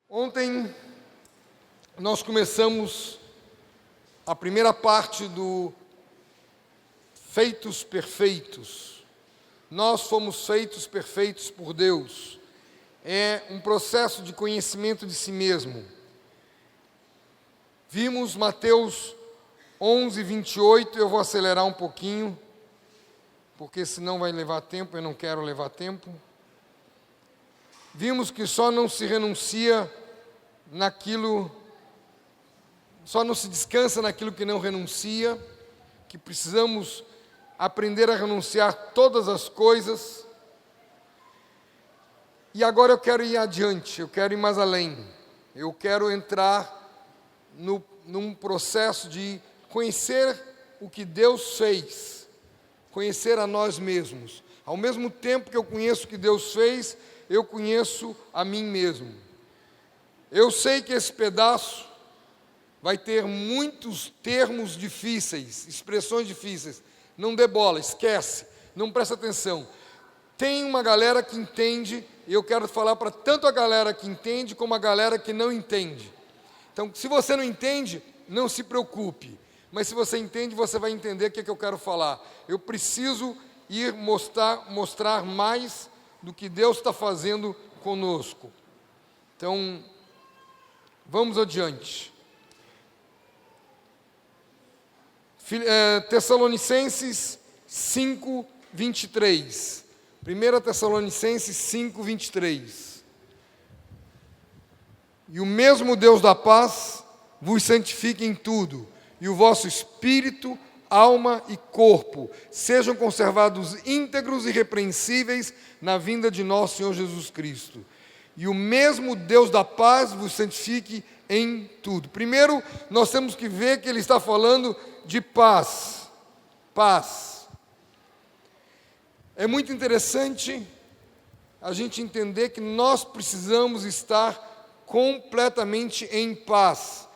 Ontem nós começamos a primeira parte do Feitos Perfeitos. Nós fomos feitos perfeitos por Deus. É um processo de conhecimento de si mesmo. Vimos Mateus 11, 28, eu vou acelerar um pouquinho, porque senão vai levar tempo, eu não quero levar tempo. Vimos que só não se renuncia naquilo, só não se descansa naquilo que não renuncia, que precisamos aprender a renunciar todas as coisas. E agora eu quero ir adiante, eu quero ir mais além. Eu quero entrar num processo de conhecer o que Deus fez, conhecer a nós mesmos. Ao mesmo tempo que eu conheço o que Deus fez, eu conheço a mim mesmo. Eu sei que esse pedaço vai ter muitos termos difíceis, expressões difíceis. Não dê bola, esquece, não presta atenção. Tem uma galera que entende, e eu quero falar para tanto a galera que entende, como a galera que não entende. Então, se você não entende, não se preocupe. Mas se você entende, você vai entender o que eu quero falar. Eu preciso ir mostrar mais do que Deus está fazendo conosco. Então, vamos adiante. Tessalonicenses 5, 23. 1 Tessalonicenses 5, 23. E o mesmo Deus da paz vos santifique em tudo, e o vosso espírito, alma e corpo sejam conservados íntegros e irrepreensíveis na vinda de nosso Senhor Jesus Cristo. E o mesmo Deus da paz vos santifique em tudo. Primeiro, nós temos que ver que ele está falando de paz. Paz. É muito interessante a gente entender que nós precisamos estar completamente em paz.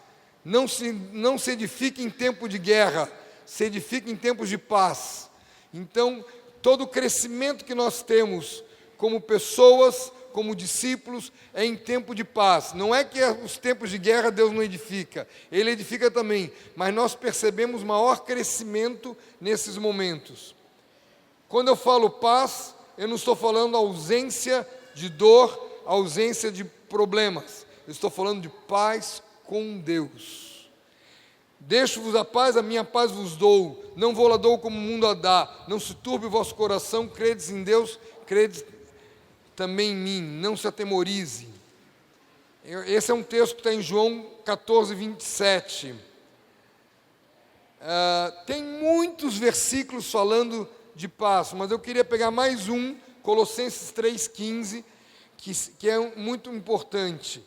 Não se edifique em tempo de guerra, se edifique em tempos de paz. Então, todo o crescimento que nós temos como pessoas, como discípulos, é em tempo de paz. Não é que os tempos de guerra Deus não edifica, Ele edifica também, mas nós percebemos maior crescimento nesses momentos. Quando eu falo paz, eu não estou falando ausência de dor, ausência de problemas. Eu estou falando de paz com Deus. Deixo-vos a paz, a minha paz vos dou. Não vou lá dou como o mundo a dá. Não se turbe o vosso coração, credes em Deus, credes também em mim. Não se atemorize. Esse é um texto que está em João 14, 27. Tem muitos versículos falando de paz, mas eu queria pegar mais um, Colossenses 3,15, que é muito importante.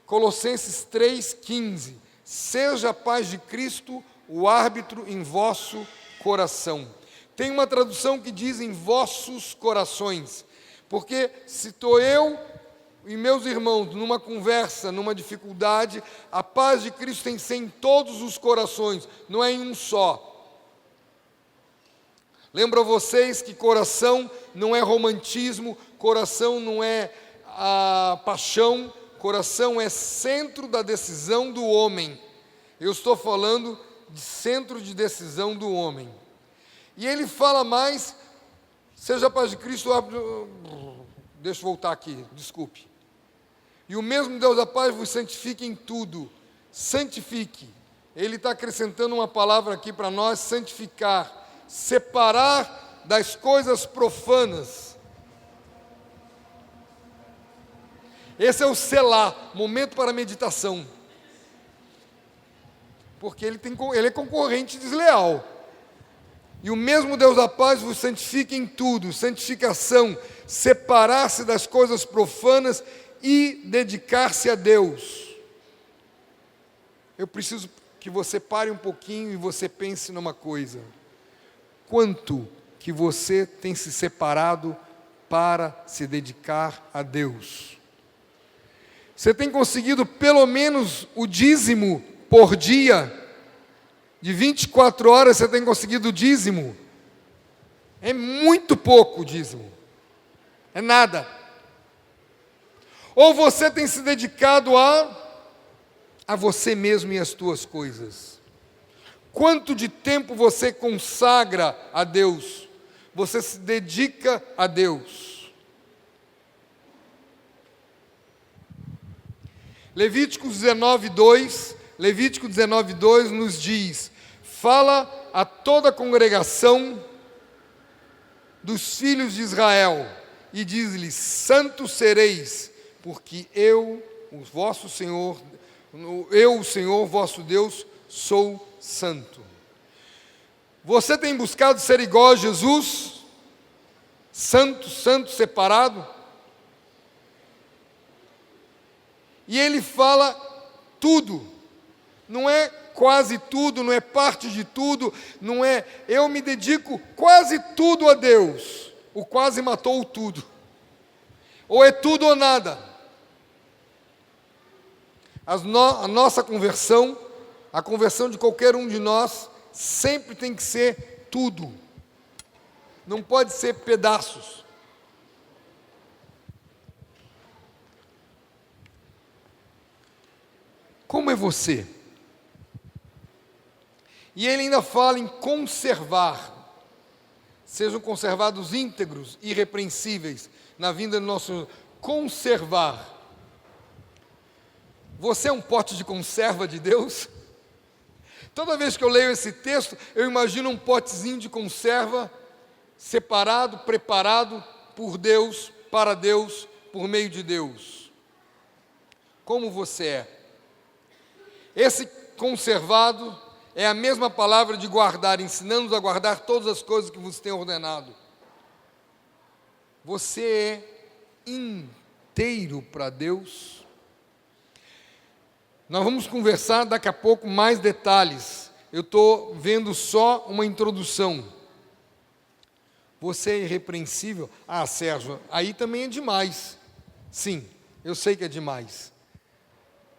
Colossenses 3,15. Seja a paz de Cristo o árbitro em vosso coração. Tem uma tradução que diz em vossos corações, porque se estou eu e meus irmãos numa conversa, numa dificuldade, a paz de Cristo tem que ser em todos os corações, não é em um só. Lembro a vocês que coração não é romantismo, coração não é a paixão, coração é centro da decisão do homem. Eu estou falando de centro de decisão do homem. E ele fala mais, seja a paz de Cristo, deixa eu voltar aqui, desculpe. E o mesmo Deus da paz vos santifique em tudo, santifique. Ele está acrescentando uma palavra aqui para nós, santificar, separar das coisas profanas. Esse é o selá, momento para meditação. Porque ele é concorrente desleal. E o mesmo Deus da paz vos santifique em tudo, santificação, separar-se das coisas profanas e dedicar-se a Deus. Eu preciso que você pare um pouquinho e você pense numa coisa. Quanto que você tem se separado para se dedicar a Deus? Você tem conseguido pelo menos o dízimo por dia? De 24 horas você tem conseguido o dízimo? É muito pouco o dízimo. É nada. Ou você tem se dedicado a você mesmo e as tuas coisas? Quanto de tempo você consagra a Deus? Você se dedica a Deus? Levítico 19:2 nos diz: fala a toda a congregação dos filhos de Israel e diz-lhes: santos sereis, porque eu, o Senhor vosso Deus, sou santo. Você tem buscado ser igual a Jesus? Santo, separado? E ele fala tudo, não é quase tudo, não é parte de tudo, não é eu me dedico quase tudo a Deus. O quase matou o tudo. Ou é tudo ou nada. A nossa conversão, a conversão de qualquer um de nós, sempre tem que ser tudo. Não pode ser pedaços. Como é você? E ele ainda fala em conservar. Sejam conservados íntegros, irrepreensíveis, na vinda do nosso Senhor. Conservar. Você é um pote de conserva de Deus? Toda vez que eu leio esse texto, eu imagino um potezinho de conserva, separado, preparado por Deus, para Deus, por meio de Deus. Como você é? Esse conservado é a mesma palavra de guardar, ensinando-nos a guardar todas as coisas que vos tenho ordenado. Você é inteiro para Deus? Nós vamos conversar daqui a pouco mais detalhes. Eu estou vendo só uma introdução. Você é irrepreensível? Ah, Sérgio, aí também é demais. Sim, eu sei que é demais.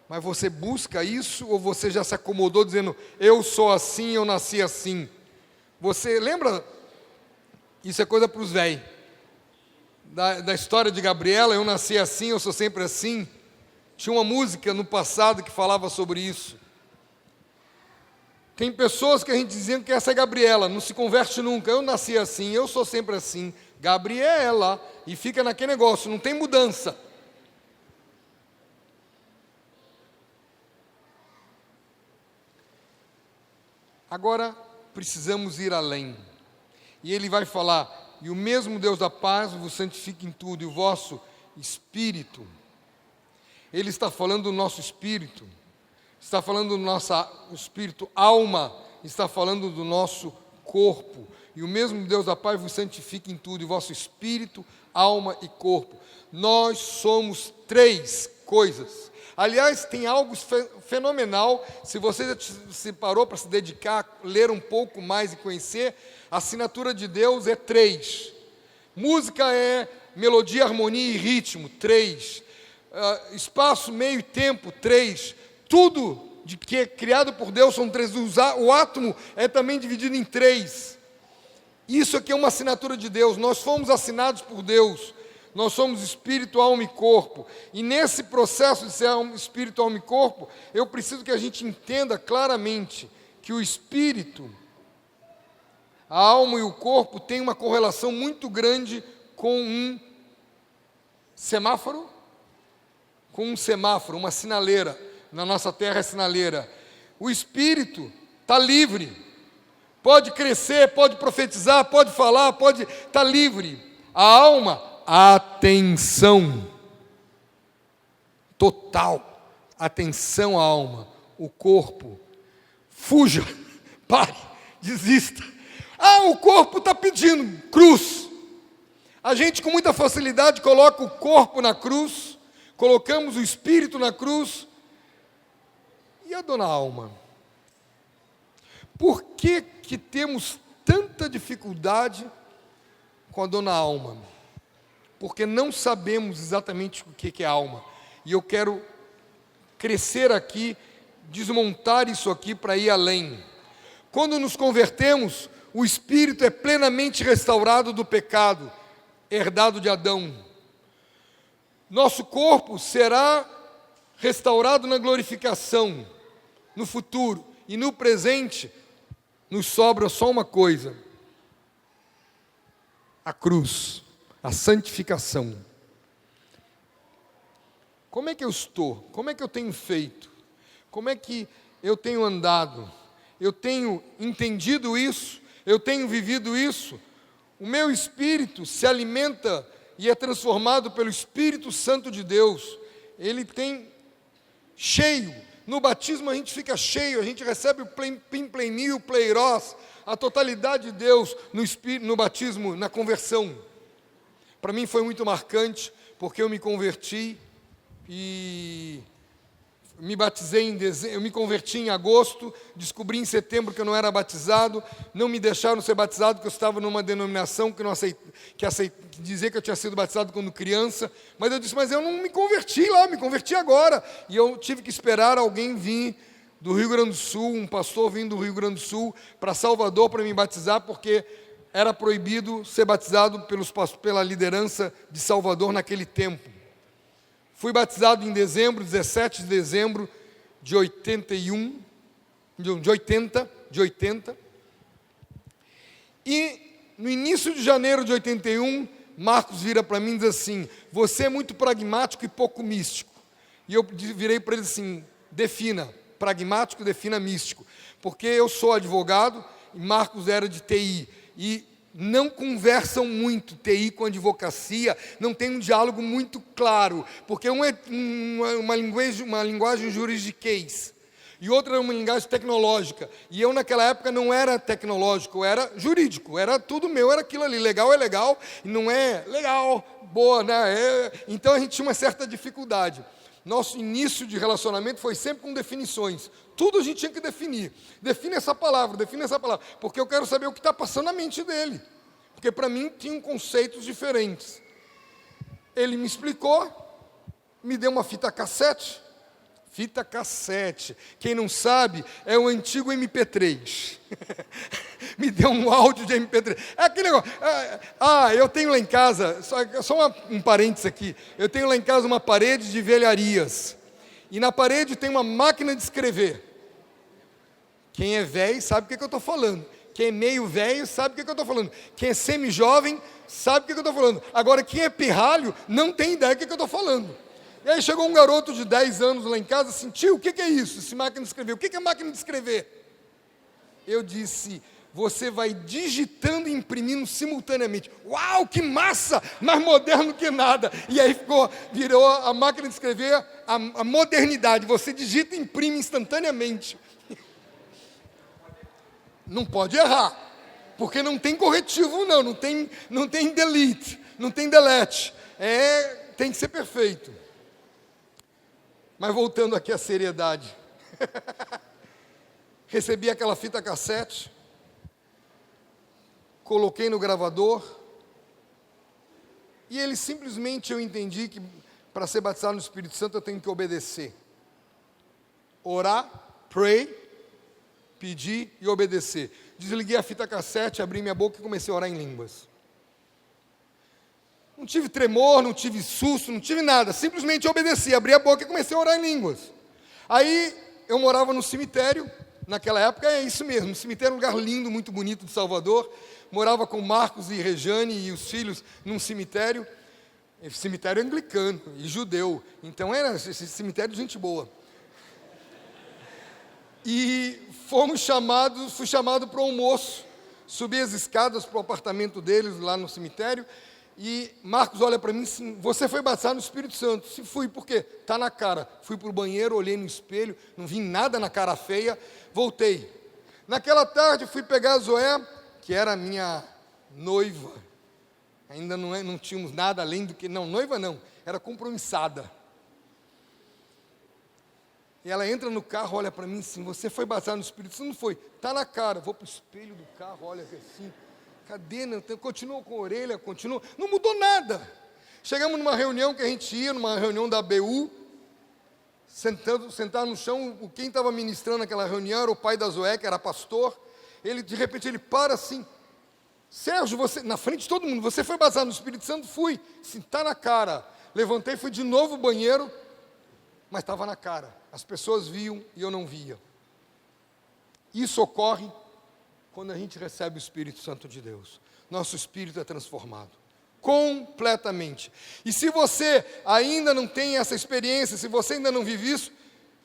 Mas você busca isso ou você já se acomodou dizendo, eu sou assim, eu nasci assim? Você lembra? Isso é coisa para os velhos. Da história de Gabriela, eu nasci assim, eu sou sempre assim. Tinha uma música no passado que falava sobre isso. Tem pessoas que a gente dizia que essa é Gabriela, não se converte nunca. Eu nasci assim, eu sou sempre assim. Gabriela, e fica naquele negócio, não tem mudança. Agora, precisamos ir além. E ele vai falar, e o mesmo Deus da paz vos santifique em tudo, e o vosso espírito. Ele está falando do nosso espírito, está falando do nosso espírito, alma, está falando do nosso corpo. E o mesmo Deus da paz vos santifique em tudo, e o vosso espírito, alma e corpo. Nós somos três coisas. Aliás, tem algo fenomenal, se você se parou para se dedicar, ler um pouco mais e conhecer, a assinatura de Deus é 3. Música é melodia, harmonia e ritmo, 3. Espaço, meio e tempo, 3. Tudo de que é criado por Deus são 3. O átomo é também dividido em 3. Isso aqui é uma assinatura de Deus, nós fomos assinados por Deus. Nós somos espírito, alma e corpo. E nesse processo de ser espírito, alma e corpo, eu preciso que a gente entenda claramente que o espírito, a alma e o corpo têm uma correlação muito grande com um semáforo. Com um semáforo, uma sinaleira. Na nossa terra é sinaleira. O espírito está livre. Pode crescer, pode profetizar, pode falar, pode estar livre. A alma, atenção total, atenção à alma, o corpo, fuja, pare, desista. O corpo está pedindo cruz. A gente com muita facilidade coloca o corpo na cruz, colocamos o espírito na cruz. E a dona alma? Por que temos tanta dificuldade com a dona alma? Porque não sabemos exatamente o que é alma. E eu quero crescer aqui, desmontar isso aqui para ir além. Quando nos convertemos, o espírito é plenamente restaurado do pecado, herdado de Adão. Nosso corpo será restaurado na glorificação, no futuro. E no presente, nos sobra só uma coisa: a cruz, a santificação. Como é que eu estou? Como é que eu tenho feito? Como é que eu tenho andado? Eu tenho entendido isso? Eu tenho vivido isso? O meu espírito se alimenta e é transformado pelo Espírito Santo de Deus. Ele tem cheio. No batismo a gente fica cheio, a gente recebe o plenil, o pleiros, a totalidade de Deus no batismo, na conversão. Para mim foi muito marcante, porque eu me converti e me batizei em dezembro, eu me converti em agosto, descobri em setembro que eu não era batizado, não me deixaram ser batizado, porque eu estava numa denominação que dizia que eu tinha sido batizado quando criança, mas eu disse, mas eu não me converti lá, me converti agora, e eu tive que esperar alguém vir do Rio Grande do Sul, um pastor vindo do Rio Grande do Sul, para Salvador para me batizar, porque era proibido ser batizado pela liderança de Salvador naquele tempo. Fui batizado em dezembro, 17 de dezembro de 80. E no início de janeiro de 81, Marcos vira para mim e diz assim, você é muito pragmático e pouco místico. E eu virei para ele assim, defina, pragmático, defina místico. Porque eu sou advogado e Marcos era de TI. E não conversam muito TI com advocacia, não tem um diálogo muito claro, porque um é uma linguagem juridiquês, e outra é uma linguagem tecnológica, e eu naquela época não era tecnológico, eu era jurídico, era tudo meu, era aquilo ali, legal é legal, e não é legal, boa, né? Então a gente tinha uma certa dificuldade. Nosso início de relacionamento foi sempre com definições. Tudo a gente tinha que definir. Define essa palavra, porque eu quero saber o que está passando na mente dele. Porque para mim tinham conceitos diferentes. Ele me explicou, me deu uma fita cassete. Fita cassete. Quem não sabe, é o antigo MP3. Me deu um áudio de MP3. É aquele negócio. Eu tenho lá em casa, só um parênteses aqui. Eu tenho lá em casa uma parede de velharias. E na parede tem uma máquina de escrever. Quem é velho sabe o que eu estou falando. Quem é meio velho sabe o que eu estou falando. Quem é semi-jovem sabe o que eu estou falando. Agora, quem é pirralho não tem ideia do que eu estou falando. E aí chegou um garoto de 10 anos lá em casa assim, tio, o que é isso? Essa máquina de escrever. O que é máquina de escrever? Eu disse, você vai digitando e imprimindo simultaneamente. Uau, que massa! Mais moderno que nada. E aí virou a máquina de escrever a modernidade. Você digita e imprime instantaneamente. Não pode errar, porque não tem corretivo não tem delete, não tem delete. Tem que ser perfeito. Mas voltando aqui à seriedade. Recebi aquela fita cassete, coloquei no gravador, e ele simplesmente, eu entendi que para ser batizado no Espírito Santo eu tenho que obedecer. Orar, pray, pedir e obedecer. Desliguei a fita cassete, abri minha boca e comecei a orar em línguas. Não tive tremor, não tive susto, não tive nada. Simplesmente obedeci, abri a boca e comecei a orar em línguas. Aí eu morava no cemitério, naquela época é isso mesmo, o cemitério é um lugar lindo, muito bonito de Salvador. Morava com Marcos e Rejane e os filhos num cemitério anglicano e judeu. Então era esse cemitério de gente boa. E fui chamado para o almoço, subi as escadas para o apartamento deles lá no cemitério, e Marcos olha para mim assim, você foi batizado no Espírito Santo? Se fui, por quê? Está na cara. Fui para o banheiro, olhei no espelho, não vi nada na cara feia, voltei. Naquela tarde fui pegar a Zoé, que era a minha noiva, ainda não tínhamos nada além do que, noiva não, era compromissada. E ela entra no carro, olha para mim assim, você foi batizado no Espírito Santo? Não foi, está na cara. Vou para o espelho do carro, olha assim, cadê? Continua com a orelha, continua, não mudou nada. Chegamos numa reunião que a gente ia, numa reunião da ABU, sentado no chão, quem estava ministrando aquela reunião era o pai da Zoé, que era pastor. De repente ele para assim, Sérgio, você, na frente de todo mundo, você foi batizado no Espírito Santo? Fui, assim, está na cara. Levantei, fui de novo ao banheiro, mas estava na cara. As pessoas viam e eu não via. Isso ocorre quando a gente recebe o Espírito Santo de Deus. Nosso espírito é transformado. Completamente. E se você ainda não tem essa experiência, se você ainda não vive isso,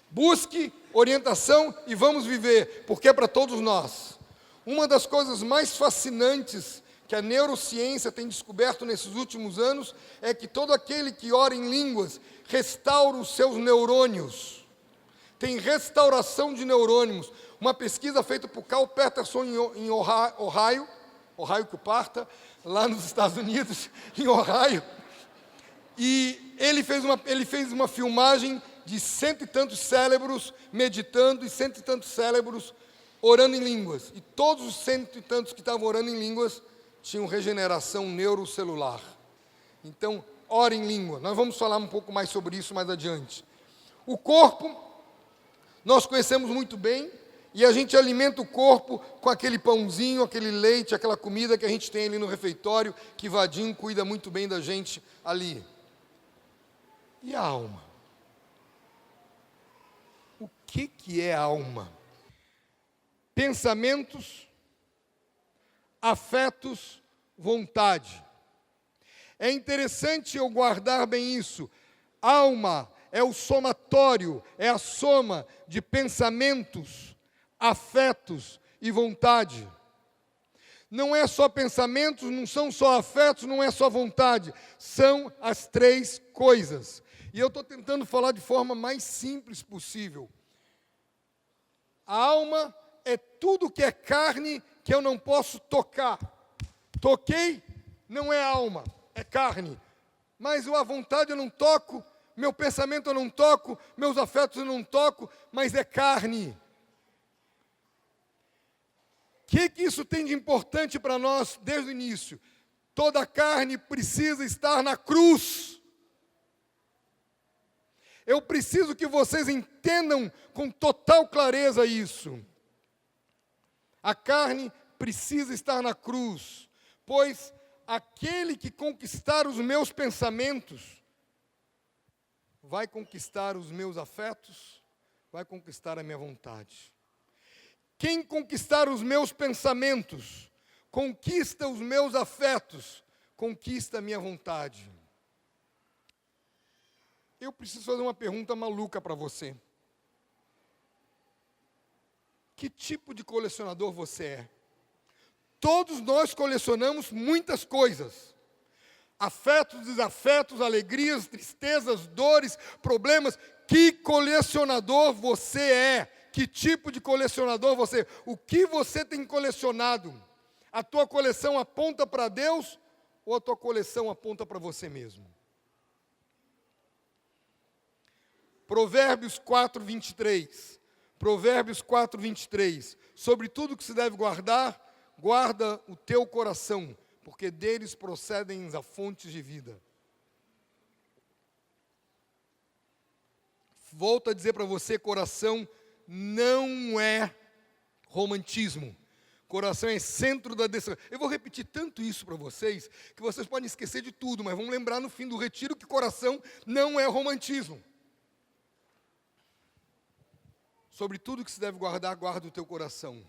busque orientação e vamos viver, porque é para todos nós. Uma das coisas mais fascinantes que a neurociência tem descoberto nesses últimos anos é que todo aquele que ora em línguas restaura os seus neurônios. Tem restauração de neurônios. Uma pesquisa feita por Carl Peterson em Ohio que parta, lá nos Estados Unidos, em Ohio. E ele fez uma filmagem de 100 e tantos cérebros meditando e 100 e tantos cérebros orando em línguas. E todos os 100 e tantos que estavam orando em línguas tinham regeneração neurocelular. Então, ora em língua. Nós vamos falar um pouco mais sobre isso mais adiante. O corpo, nós conhecemos muito bem, e a gente alimenta o corpo com aquele pãozinho, aquele leite, aquela comida que a gente tem ali no refeitório, que Vadinho cuida muito bem da gente ali. E a alma? O que é a alma? Pensamentos, afetos, vontade. É interessante eu guardar bem isso. Alma é o somatório, é a soma de pensamentos, afetos e vontade. Não é só pensamentos, não são só afetos, não é só vontade. São as três coisas. E eu estou tentando falar de forma mais simples possível. A alma é tudo que é carne que eu não posso tocar. Toquei, não é alma, é carne. Mas a vontade eu não toco, meu pensamento eu não toco, meus afetos eu não toco, mas é carne. O que isso tem de importante para nós desde o início? Toda carne precisa estar na cruz. Eu preciso que vocês entendam com total clareza isso. A carne precisa estar na cruz, pois aquele que conquistar os meus pensamentos vai conquistar os meus afetos, vai conquistar a minha vontade. Quem conquistar os meus pensamentos, conquista os meus afetos, conquista a minha vontade. Eu preciso fazer uma pergunta maluca para você. Que tipo de colecionador você é? Todos nós colecionamos muitas coisas. Afetos, desafetos, alegrias, tristezas, dores, problemas. Que colecionador você é? Que tipo de colecionador você é? O que você tem colecionado? A tua coleção aponta para Deus ou a tua coleção aponta para você mesmo? Provérbios 4, 23. Provérbios 4, 23. Sobre tudo que se deve guardar, guarda o teu coração, porque deles procedem as fontes de vida. Volto a dizer para você, coração não é romantismo. Coração é centro da decisão. Eu vou repetir tanto isso para vocês, que vocês podem esquecer de tudo, mas vamos lembrar no fim do retiro que coração não é romantismo. Sobre tudo que se deve guardar, guarda o teu coração.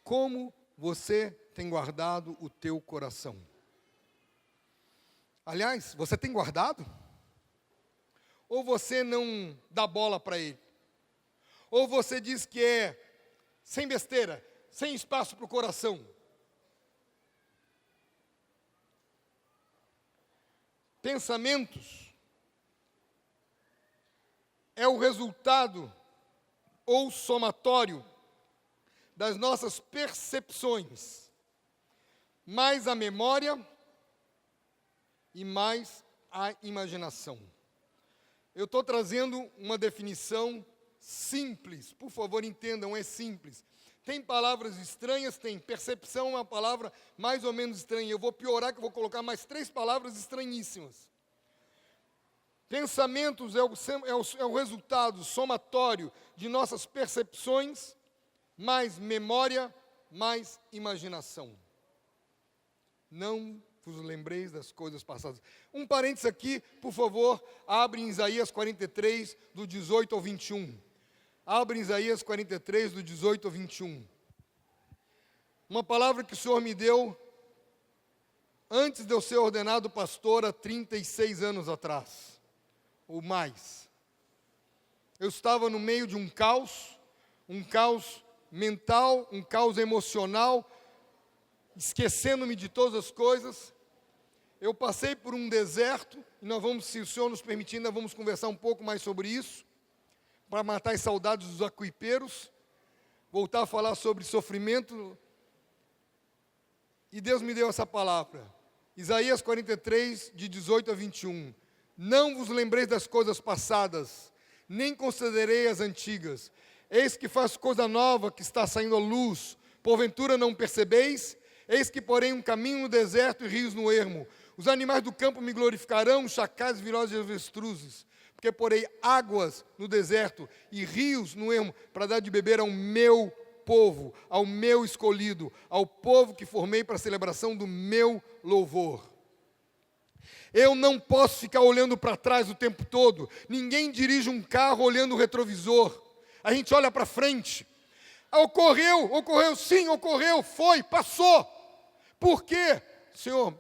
Como você tem guardado o teu coração? Aliás, você tem guardado? Ou você não dá bola para ele? Ou você diz que é sem besteira, sem espaço para o coração? Pensamentos é o resultado ou somatório das nossas percepções, mais a memória e mais a imaginação. Eu estou trazendo uma definição simples, por favor entendam, é simples. Tem palavras estranhas? Tem. Percepção é uma palavra mais ou menos estranha. Eu vou piorar, que eu vou colocar mais 3 palavras estranhíssimas. Pensamentos é o resultado somatório de nossas percepções, mais memória, mais imaginação. Não vos lembreis das coisas passadas. Um parênteses aqui, por favor, abre em Isaías 43, do 18 ao 21. Abre em Isaías 43, do 18 ao 21. Uma palavra que o Senhor me deu antes de eu ser ordenado pastor há 36 anos atrás, ou mais. Eu estava no meio de um caos mental, um caos emocional, esquecendo-me de todas as coisas. Eu passei por um deserto, e nós vamos, se o Senhor nos permitir, nós vamos conversar um pouco mais sobre isso, para matar as saudades dos acuipeiros, voltar a falar sobre sofrimento. E Deus me deu essa palavra, Isaías 43, de 18 a 21. Não vos lembreis das coisas passadas, nem considerei as antigas. Eis que faço coisa nova que está saindo à luz, porventura não percebeis? Eis que porém um caminho no deserto e rios no ermo. Os animais do campo me glorificarão, os chacais, viroses e avestruzes. Porque porei águas no deserto e rios no ermo, para dar de beber ao meu povo, ao meu escolhido, ao povo que formei para a celebração do meu louvor. Eu não posso ficar olhando para trás o tempo todo. Ninguém dirige um carro olhando o retrovisor. A gente olha para frente. Ocorreu, sim, ocorreu, foi, passou. Por quê? Senhor,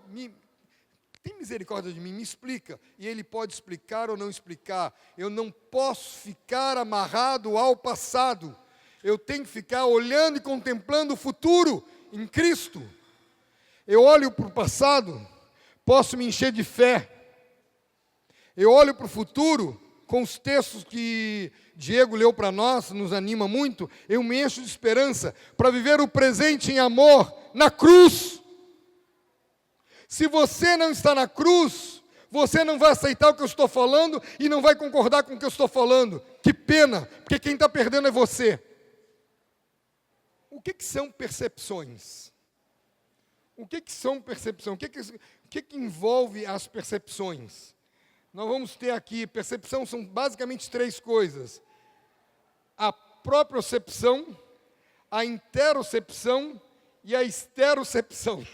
tem misericórdia de mim, me explica. E Ele pode explicar ou não explicar. Eu não posso ficar amarrado ao passado. Eu tenho que ficar olhando e contemplando o futuro em Cristo. Eu olho para o passado, posso me encher de fé. Eu olho para o futuro, com os textos que Diego leu para nós, nos anima muito, eu me encho de esperança para viver o presente em amor na cruz. Se você não está na cruz, você não vai aceitar o que eu estou falando e não vai concordar com o que eu estou falando. Que pena, porque quem está perdendo é você. O que são percepções? O que são percepções? O que envolve as percepções? Nós vamos ter aqui, percepção são basicamente três coisas. A propriocepção, a interocepção e a esterocepção.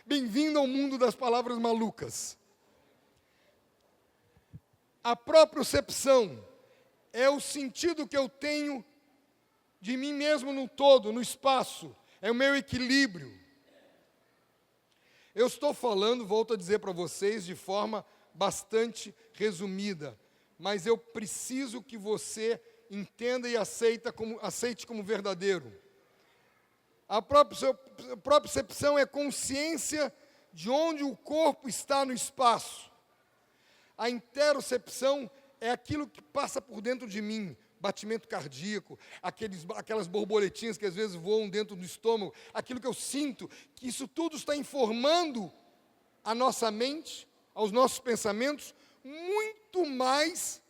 Bem-vindo ao mundo das palavras malucas. A propriocepção é o sentido que eu tenho de mim mesmo no todo, no espaço. É o meu equilíbrio. Eu estou falando, volto a dizer para vocês, de forma bastante resumida, mas eu preciso que você entenda e aceite como verdadeiro. A propriocepção é consciência de onde o corpo está no espaço. A interocepção é aquilo que passa por dentro de mim, batimento cardíaco, aquelas borboletinhas que às vezes voam dentro do estômago, aquilo que eu sinto, que isso tudo está informando a nossa mente, aos nossos pensamentos, muito mais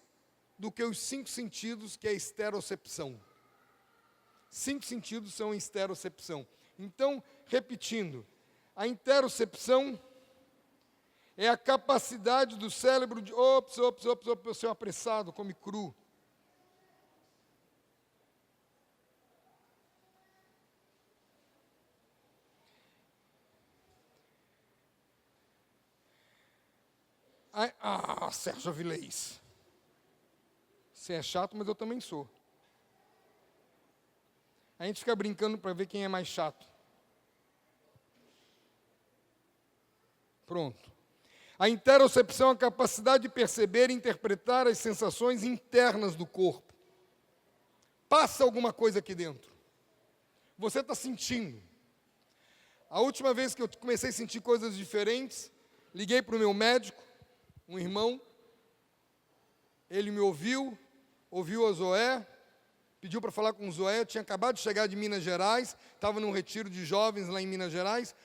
do que os 5 sentidos, que é a esterocepção. 5 sentidos são a esterocepção. Então, repetindo, a interocepção é a capacidade do cérebro de... eu sou apressado, come cru. Sérgio Avilés. Você é chato, mas eu também sou. A gente fica brincando para ver quem é mais chato. Pronto. A interocepção é a capacidade de perceber e interpretar as sensações internas do corpo. Passa alguma coisa aqui dentro. Você está sentindo. A última vez que eu comecei a sentir coisas diferentes, liguei para o meu médico, um irmão, ele me ouviu a Zoé, pediu para falar com o Zoé, eu tinha acabado de chegar de Minas Gerais, estava num retiro de jovens lá em Minas Gerais,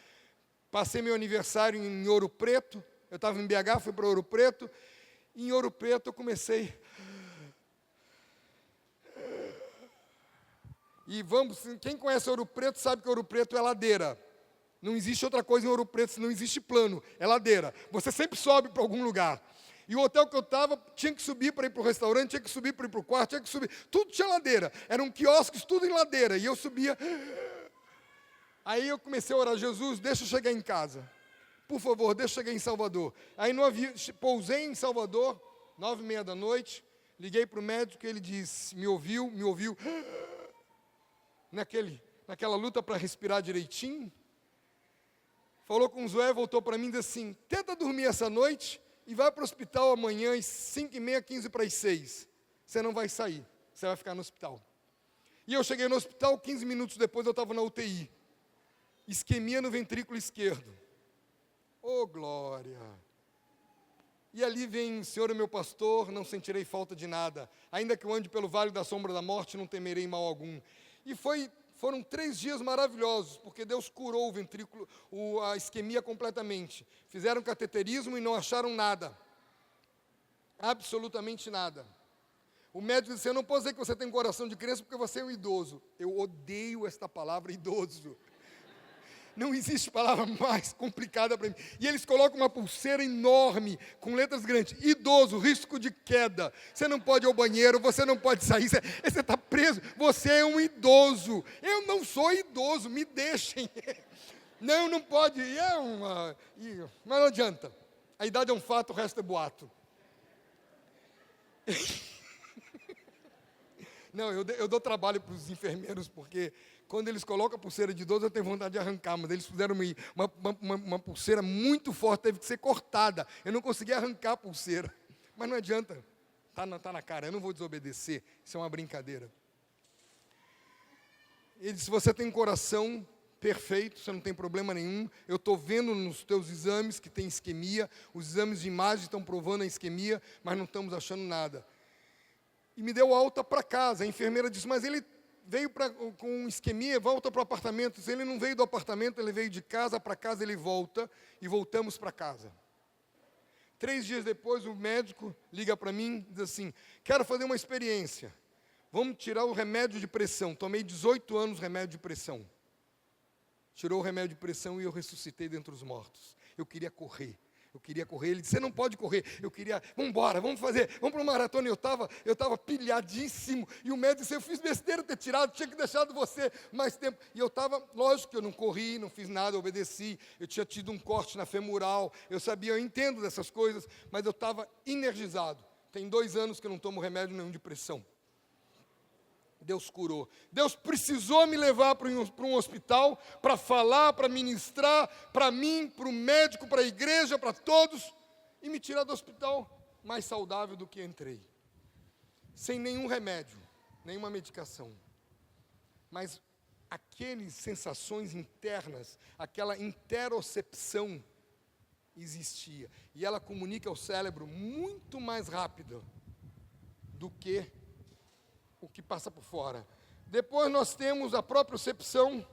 passei meu aniversário em Ouro Preto, eu estava em BH, fui para Ouro Preto, e em Ouro Preto eu comecei... E quem conhece Ouro Preto sabe que Ouro Preto é ladeira. Não existe outra coisa em Ouro Preto, não existe plano, é ladeira. Você sempre sobe para algum lugar. E o hotel que eu estava, tinha que subir para ir para o restaurante, tinha que subir para ir para o quarto, tinha que subir. Tudo tinha ladeira. Eram quiosques, tudo em ladeira. E eu subia. Aí eu comecei a orar, Jesus, deixa eu chegar em casa. Por favor, deixa eu chegar em Salvador. Aí no avião, pousei em Salvador, 9h30 da noite, liguei para o médico, ele disse, me ouviu, naquela luta para respirar direitinho, falou com o Zoé, voltou para mim e disse assim, tenta dormir essa noite e vai para o hospital amanhã às 5h30, 5:45. Você não vai sair, você vai ficar no hospital. E eu cheguei no hospital, 15 minutos depois eu estava na UTI. Isquemia no ventrículo esquerdo. Oh, glória! E ali vem, Senhor é meu pastor, não sentirei falta de nada. Ainda que eu ande pelo vale da sombra da morte, não temerei mal algum. E foram 3 dias maravilhosos, porque Deus curou o ventrículo, a isquemia completamente. Fizeram cateterismo e não acharam nada. Absolutamente nada. O médico disse, eu não posso dizer que você tem coração de criança porque você é um idoso. Eu odeio esta palavra idoso. Não existe palavra mais complicada para mim. E eles colocam uma pulseira enorme, com letras grandes. Idoso, risco de queda. Você não pode ir ao banheiro, você não pode sair, você está preso. Você é um idoso. Eu não sou idoso, me deixem. Não pode. Mas não adianta. A idade é um fato, o resto é boato. Não, eu dou trabalho para os enfermeiros, porque quando eles colocam a pulseira de idoso, eu tenho vontade de arrancar, mas eles fizeram uma pulseira muito forte, teve que ser cortada. Eu não consegui arrancar a pulseira. Mas não adianta, está na cara, eu não vou desobedecer, isso é uma brincadeira. Ele disse, você tem um coração perfeito, você não tem problema nenhum, eu estou vendo nos teus exames que tem isquemia, os exames de imagem estão provando a isquemia, mas não estamos achando nada. E me deu alta para casa. A enfermeira disse, mas ele veio com isquemia, volta para o apartamento. Se ele não veio do apartamento, ele veio de casa para casa, ele volta, e voltamos para casa. 3 dias depois, o médico liga para mim e diz assim, quero fazer uma experiência. Vamos tirar o remédio de pressão. Tomei 18 anos remédio de pressão. Tirou o remédio de pressão e eu ressuscitei dentre os mortos. Eu queria correr. Ele disse, você não pode correr. Eu queria, vamos embora, vamos para uma maratona. Eu estava pilhadíssimo. E o médico disse, eu fiz besteira ter tirado, tinha que deixado você mais tempo. E eu estava, lógico que eu não corri, não fiz nada, obedeci. Eu tinha tido um corte na femoral. Eu entendo dessas coisas, mas eu estava energizado. Tem 2 anos que eu não tomo remédio nenhum de pressão. Deus curou. Deus precisou me levar para um hospital para falar, para ministrar, para mim, para o médico, para a igreja, para todos, e me tirar do hospital mais saudável do que entrei. Sem nenhum remédio, nenhuma medicação. Mas aquelas sensações internas, aquela interocepção existia. E ela comunica ao cérebro muito mais rápido do que o que passa por fora. Depois nós temos a propriocepção,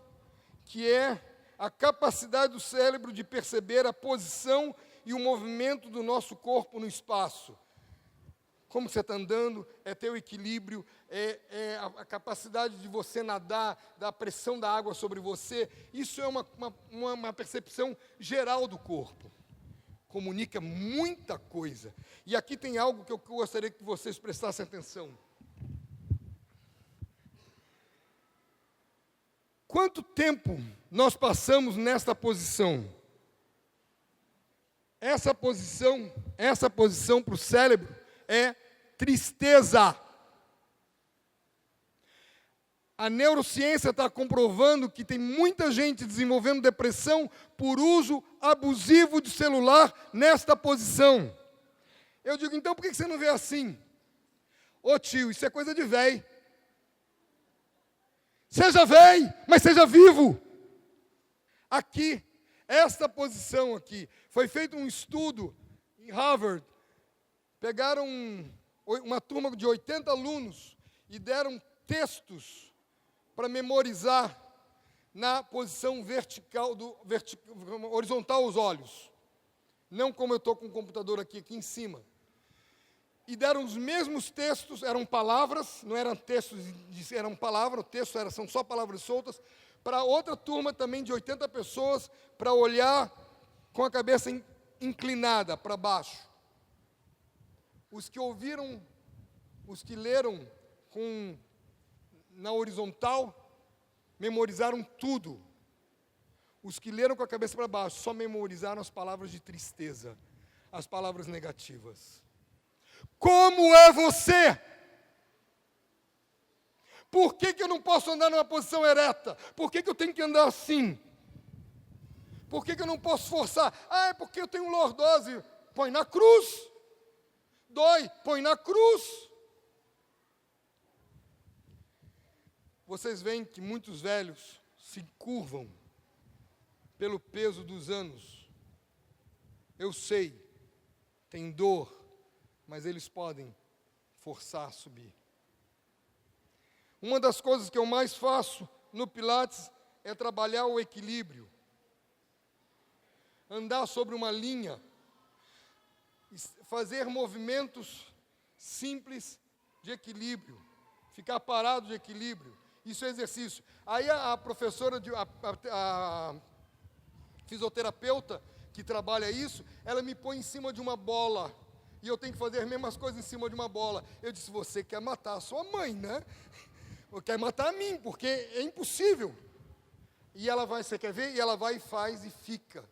que é a capacidade do cérebro de perceber a posição e o movimento do nosso corpo no espaço. Como você está andando, é ter o equilíbrio, é a capacidade de você nadar, da pressão da água sobre você. Isso é uma percepção geral do corpo. Comunica muita coisa. E aqui tem algo que eu gostaria que vocês prestassem atenção. Quanto tempo nós passamos nesta posição? Essa posição para o cérebro é tristeza. A neurociência está comprovando que tem muita gente desenvolvendo depressão por uso abusivo de celular nesta posição. Eu digo, então por que você não vê assim? Ô tio, isso é coisa de véi. Seja velho, mas seja vivo. Aqui, esta posição aqui, foi feito um estudo em Harvard. Pegaram uma turma de 80 alunos e deram textos para memorizar na posição horizontal aos olhos. Não como eu estou com o computador aqui em cima. E deram os mesmos textos, eram palavras, não eram textos, eram palavras, o texto são só palavras soltas, para outra turma também de 80 pessoas, para olhar com a cabeça inclinada para baixo. Os que ouviram, os que leram na horizontal, memorizaram tudo. Os que leram com a cabeça para baixo só memorizaram as palavras de tristeza, as palavras negativas. Como é você? Por que eu não posso andar numa posição ereta? Por que eu tenho que andar assim? Por que eu não posso forçar? É porque eu tenho lordose. Põe na cruz. Dói, põe na cruz. Vocês veem que muitos velhos se curvam pelo peso dos anos. Eu sei, tem dor, mas eles podem forçar a subir. Uma das coisas que eu mais faço no Pilates é trabalhar o equilíbrio. Andar sobre uma linha. Fazer movimentos simples de equilíbrio. Ficar parado de equilíbrio. Isso é exercício. Aí a professora, a fisioterapeuta que trabalha isso, ela me põe em cima de uma bola. E eu tenho que fazer as mesmas coisas em cima de uma bola. Eu disse, você quer matar a sua mãe, né? Ou quer matar a mim, porque é impossível. E ela vai, você quer ver? E ela vai e faz e fica.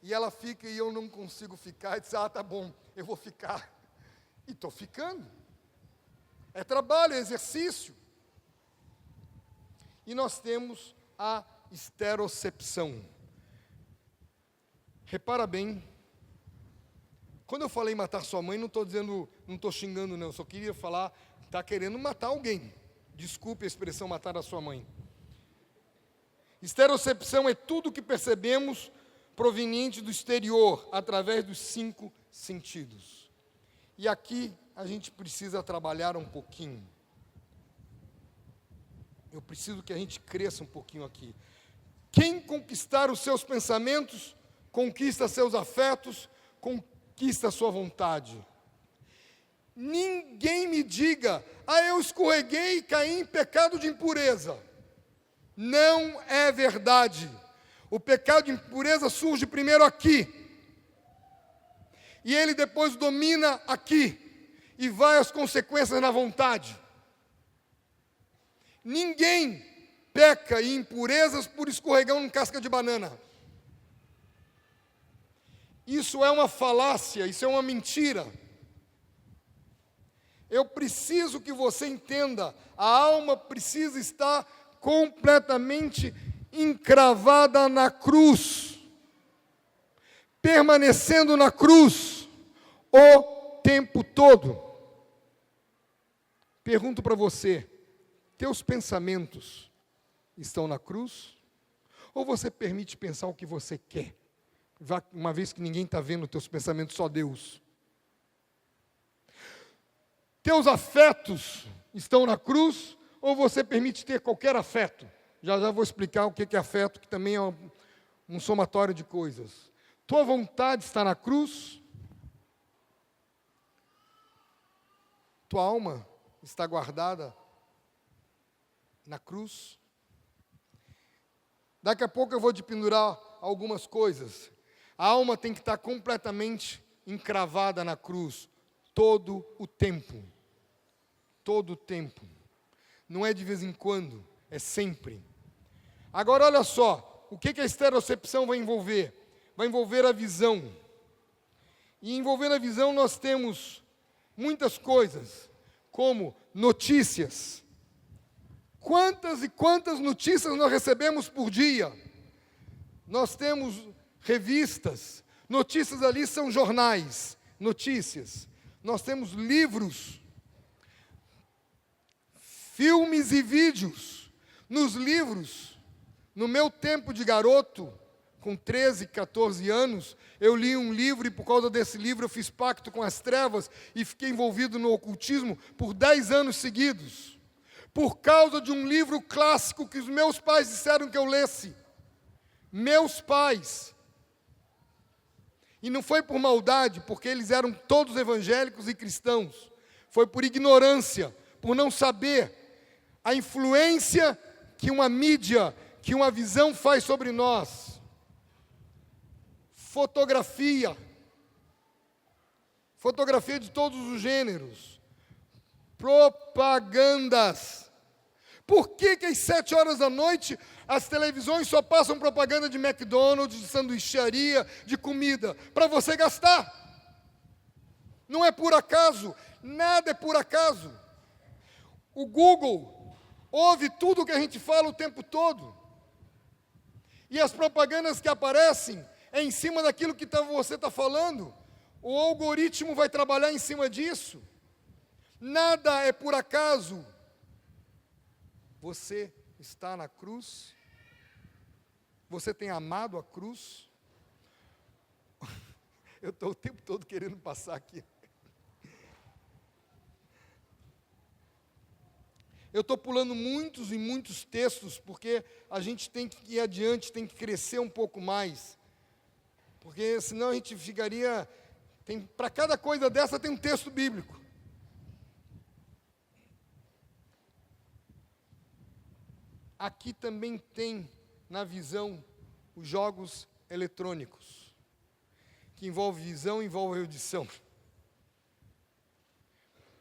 E ela fica e eu não consigo ficar. E diz, tá bom, eu vou ficar. E estou ficando. É trabalho, é exercício. E nós temos a esterocepção. Repara bem, quando eu falei matar sua mãe, não estou xingando não, eu só queria falar, está querendo matar alguém. Desculpe a expressão matar a sua mãe. Esterocepção é tudo que percebemos proveniente do exterior, através dos 5 sentidos. E aqui a gente precisa trabalhar um pouquinho. Eu preciso que a gente cresça um pouquinho aqui. Quem conquistar os seus pensamentos, conquista seus afetos, conquista a sua vontade. Ninguém me diga, eu escorreguei e caí em pecado de impureza. Não é verdade. O pecado de impureza surge primeiro aqui. E ele depois domina aqui. E vai às consequências na vontade. Ninguém peca em impurezas por escorregão em casca de banana. Isso é uma falácia, isso é uma mentira. Eu preciso que você entenda, a alma precisa estar completamente encravada na cruz, permanecendo na cruz o tempo todo. Pergunto para você, teus pensamentos estão na cruz? Ou você permite pensar o que você quer? Uma vez que ninguém está vendo teus pensamentos, só Deus. Teus afetos estão na cruz? Ou você permite ter qualquer afeto? Já vou explicar o que é afeto, que também é um somatório de coisas. Tua vontade está na cruz? Tua alma está guardada na cruz? Daqui a pouco eu vou te pendurar algumas coisas. A alma tem que estar completamente encravada na cruz, todo o tempo. Todo o tempo. Não é de vez em quando, é sempre. Agora olha só, o que a esterocepção vai envolver? Vai envolver a visão. E envolvendo a visão nós temos muitas coisas, como notícias. Quantas e quantas notícias nós recebemos por dia? Nós temos revistas, notícias ali são jornais, notícias. Nós temos livros, filmes e vídeos. Nos livros, no meu tempo de garoto, com 13, 14 anos, eu li um livro e por causa desse livro eu fiz pacto com as trevas e fiquei envolvido no ocultismo por 10 anos seguidos. Por causa de um livro clássico que os meus pais disseram que eu lesse. Meus pais. E não foi por maldade, porque eles eram todos evangélicos e cristãos. Foi por ignorância, por não saber a influência que uma mídia, que uma visão faz sobre nós. Fotografia de todos os gêneros. Propagandas. Por que às 7 horas da noite as televisões só passam propaganda de McDonald's, de sanduicharia, de comida? Para você gastar. Não é por acaso, nada é por acaso. O Google ouve tudo o que a gente fala o tempo todo. E as propagandas que aparecem é em cima daquilo que você está falando. O algoritmo vai trabalhar em cima disso. Nada é por acaso. Você está na cruz? Você tem amado a cruz? Eu estou o tempo todo querendo passar aqui. Eu estou pulando muitos e muitos textos, porque a gente tem que ir adiante, tem que crescer um pouco mais. Porque senão a gente ficaria... Para cada coisa dessa tem um texto bíblico. Aqui também tem, na visão, os jogos eletrônicos, que envolve visão, envolve audição.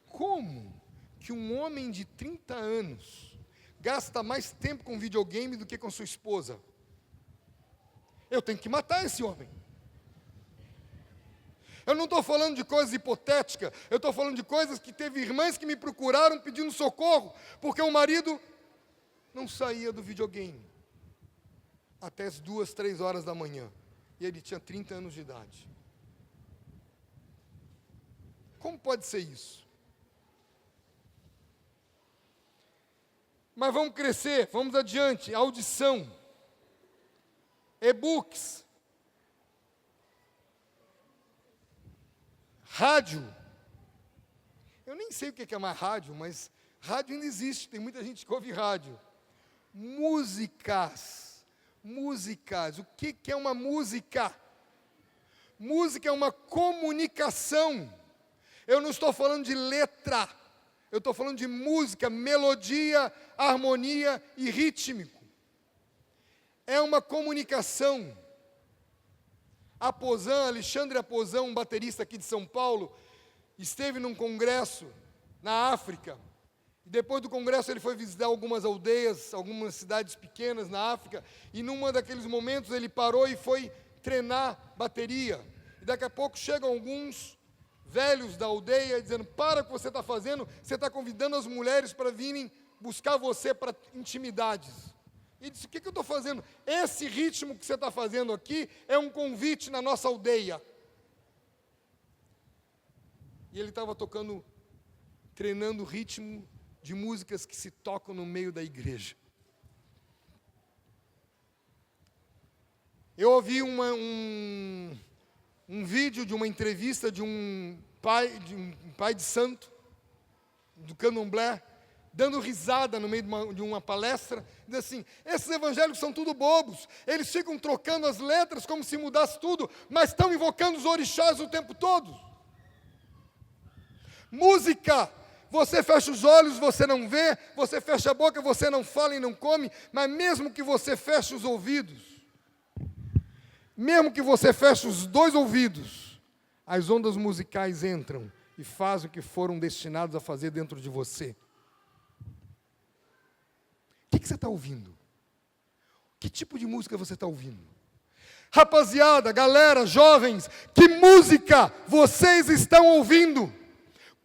Como que um homem de 30 anos gasta mais tempo com videogame do que com sua esposa? Eu tenho que matar esse homem. Eu não estou falando de coisas hipotéticas, eu estou falando de coisas que teve irmãs que me procuraram pedindo socorro, porque o marido não saía do videogame até as 2, 3 horas da manhã. E ele tinha 30 anos de idade. Como pode ser isso? Mas vamos crescer, vamos adiante. Audição. E-books. Rádio. Eu nem sei o que é mais rádio, mas rádio ainda existe, tem muita gente que ouve rádio. Músicas. Músicas. O que é uma música? Música é uma comunicação. Eu não estou falando de letra. Eu estou falando de música, melodia, harmonia e rítmico. É uma comunicação. Alexandre Aposan, um baterista aqui de São Paulo, esteve num congresso na África. E depois do congresso ele foi visitar algumas aldeias, algumas cidades pequenas na África, e num daqueles momentos ele parou e foi treinar bateria. E daqui a pouco chegam alguns velhos da aldeia dizendo: para o que você está fazendo, você está convidando as mulheres para virem buscar você para intimidades. E disse: o que eu estou fazendo? Esse ritmo que você está fazendo aqui é um convite na nossa aldeia. E ele estava tocando, treinando o ritmo de músicas que se tocam no meio da igreja. Eu ouvi um vídeo de uma entrevista de um pai de santo, do candomblé, dando risada no meio de uma palestra, diz assim: esses evangélicos são tudo bobos, eles ficam trocando as letras como se mudasse tudo, mas estão invocando os orixás o tempo todo. Música, você fecha os olhos, você não vê, você fecha a boca, você não fala e não come, mas mesmo que você feche os ouvidos, mesmo que você feche os 2 ouvidos, as ondas musicais entram e fazem o que foram destinados a fazer dentro de você. O que você está ouvindo? Que tipo de música você está ouvindo? Rapaziada, galera, jovens, que música vocês estão ouvindo?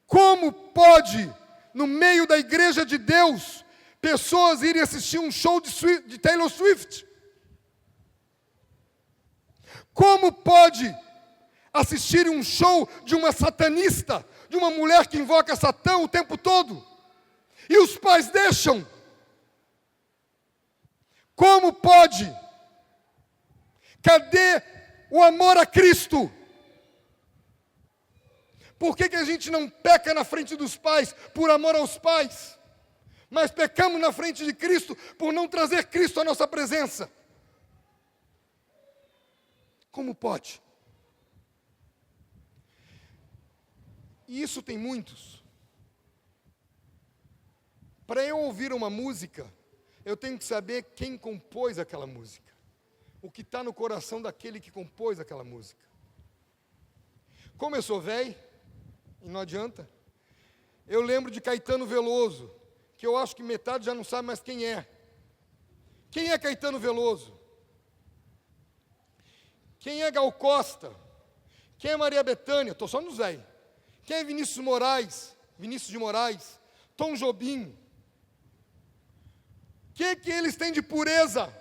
Como pode, no meio da igreja de Deus, pessoas irem assistir um show de Taylor Swift? Como pode assistir um show de uma satanista, de uma mulher que invoca Satã o tempo todo? E os pais deixam. Como pode? Cadê o amor a Cristo? Por que a gente não peca na frente dos pais por amor aos pais, mas pecamos na frente de Cristo por não trazer Cristo à nossa presença? Como pode? E isso tem muitos. Para eu ouvir uma música, eu tenho que saber quem compôs aquela música, o que está no coração daquele que compôs aquela música. Como eu sou velho, e não adianta, eu lembro de Caetano Veloso, que eu acho que metade já não sabe mais quem é. Quem é Caetano Veloso? Quem é Gal Costa? Quem é Maria Bethânia? Estou só nos velhos. Quem é Vinícius de Moraes? Tom Jobim? O que eles têm de pureza?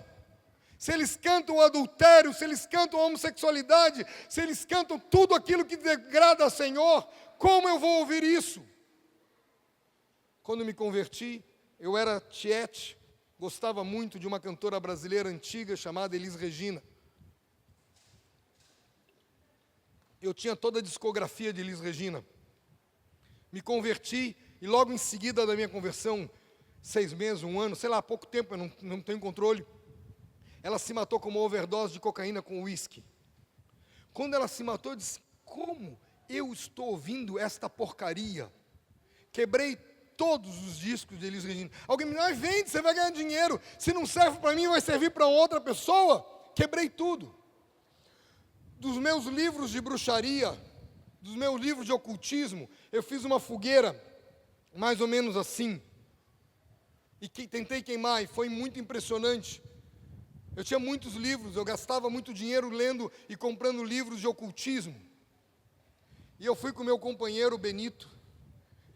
Se eles cantam o adultério, se eles cantam a homossexualidade, se eles cantam tudo aquilo que degrada ao Senhor, como eu vou ouvir isso? Quando me converti, eu era tiete, gostava muito de uma cantora brasileira antiga chamada Elis Regina. Eu tinha toda a discografia de Elis Regina. Me converti e logo em seguida da minha conversão, 6 meses, 1 ano, sei lá, há pouco tempo, eu não tenho controle, ela se matou com uma overdose de cocaína com uísque. Quando ela se matou, eu disse, como eu estou ouvindo esta porcaria? Quebrei todos os discos de Elis Regina. Alguém me diz, vende, você vai ganhar dinheiro. Se não serve para mim, vai servir para outra pessoa. Quebrei tudo. Dos meus livros de bruxaria, dos meus livros de ocultismo, eu fiz uma fogueira, mais ou menos assim. E tentei queimar, e foi muito impressionante. Eu tinha muitos livros, eu gastava muito dinheiro lendo e comprando livros de ocultismo. E eu fui com o meu companheiro Benito,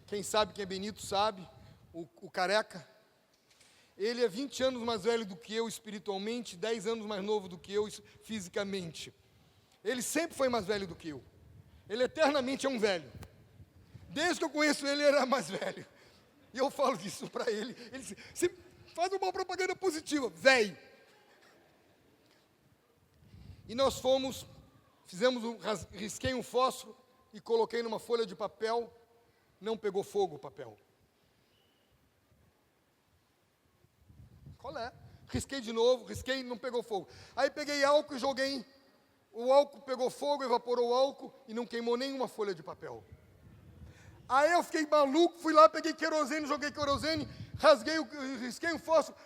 quem sabe quem é Benito sabe, o careca. Ele é 20 anos mais velho do que eu espiritualmente, 10 anos mais novo do que eu fisicamente. Ele sempre foi mais velho do que eu. Ele eternamente é um velho. Desde que eu conheço ele, ele era mais velho. E eu falo isso para ele. Ele diz, você faz uma propaganda positiva, velho. E nós risquei um fósforo e coloquei numa folha de papel, não pegou fogo o papel. Qual é? Risquei de novo, não pegou fogo. Aí peguei álcool e joguei, o álcool pegou fogo, evaporou o álcool e não queimou nenhuma folha de papel. Aí eu fiquei maluco, fui lá, peguei querosene, joguei querosene, risquei um fósforo,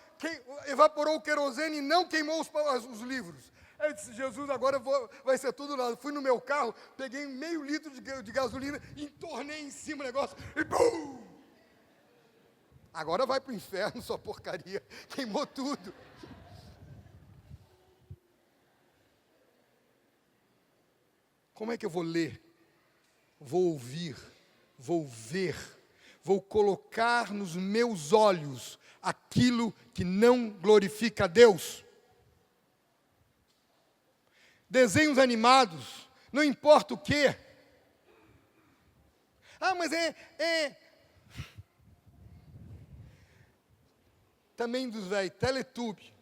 evaporou o querosene e não queimou os livros. Aí eu disse, Jesus, agora vai ser tudo nada. Fui no meu carro, peguei meio litro de gasolina, entornei em cima do negócio e BUM! Agora vai para o inferno, sua porcaria. Queimou tudo. Como é que eu vou ler? Vou ouvir, vou ver, vou colocar nos meus olhos aquilo que não glorifica a Deus. Desenhos animados, não importa o quê. Ah, mas também dos velhos, Teletubbies.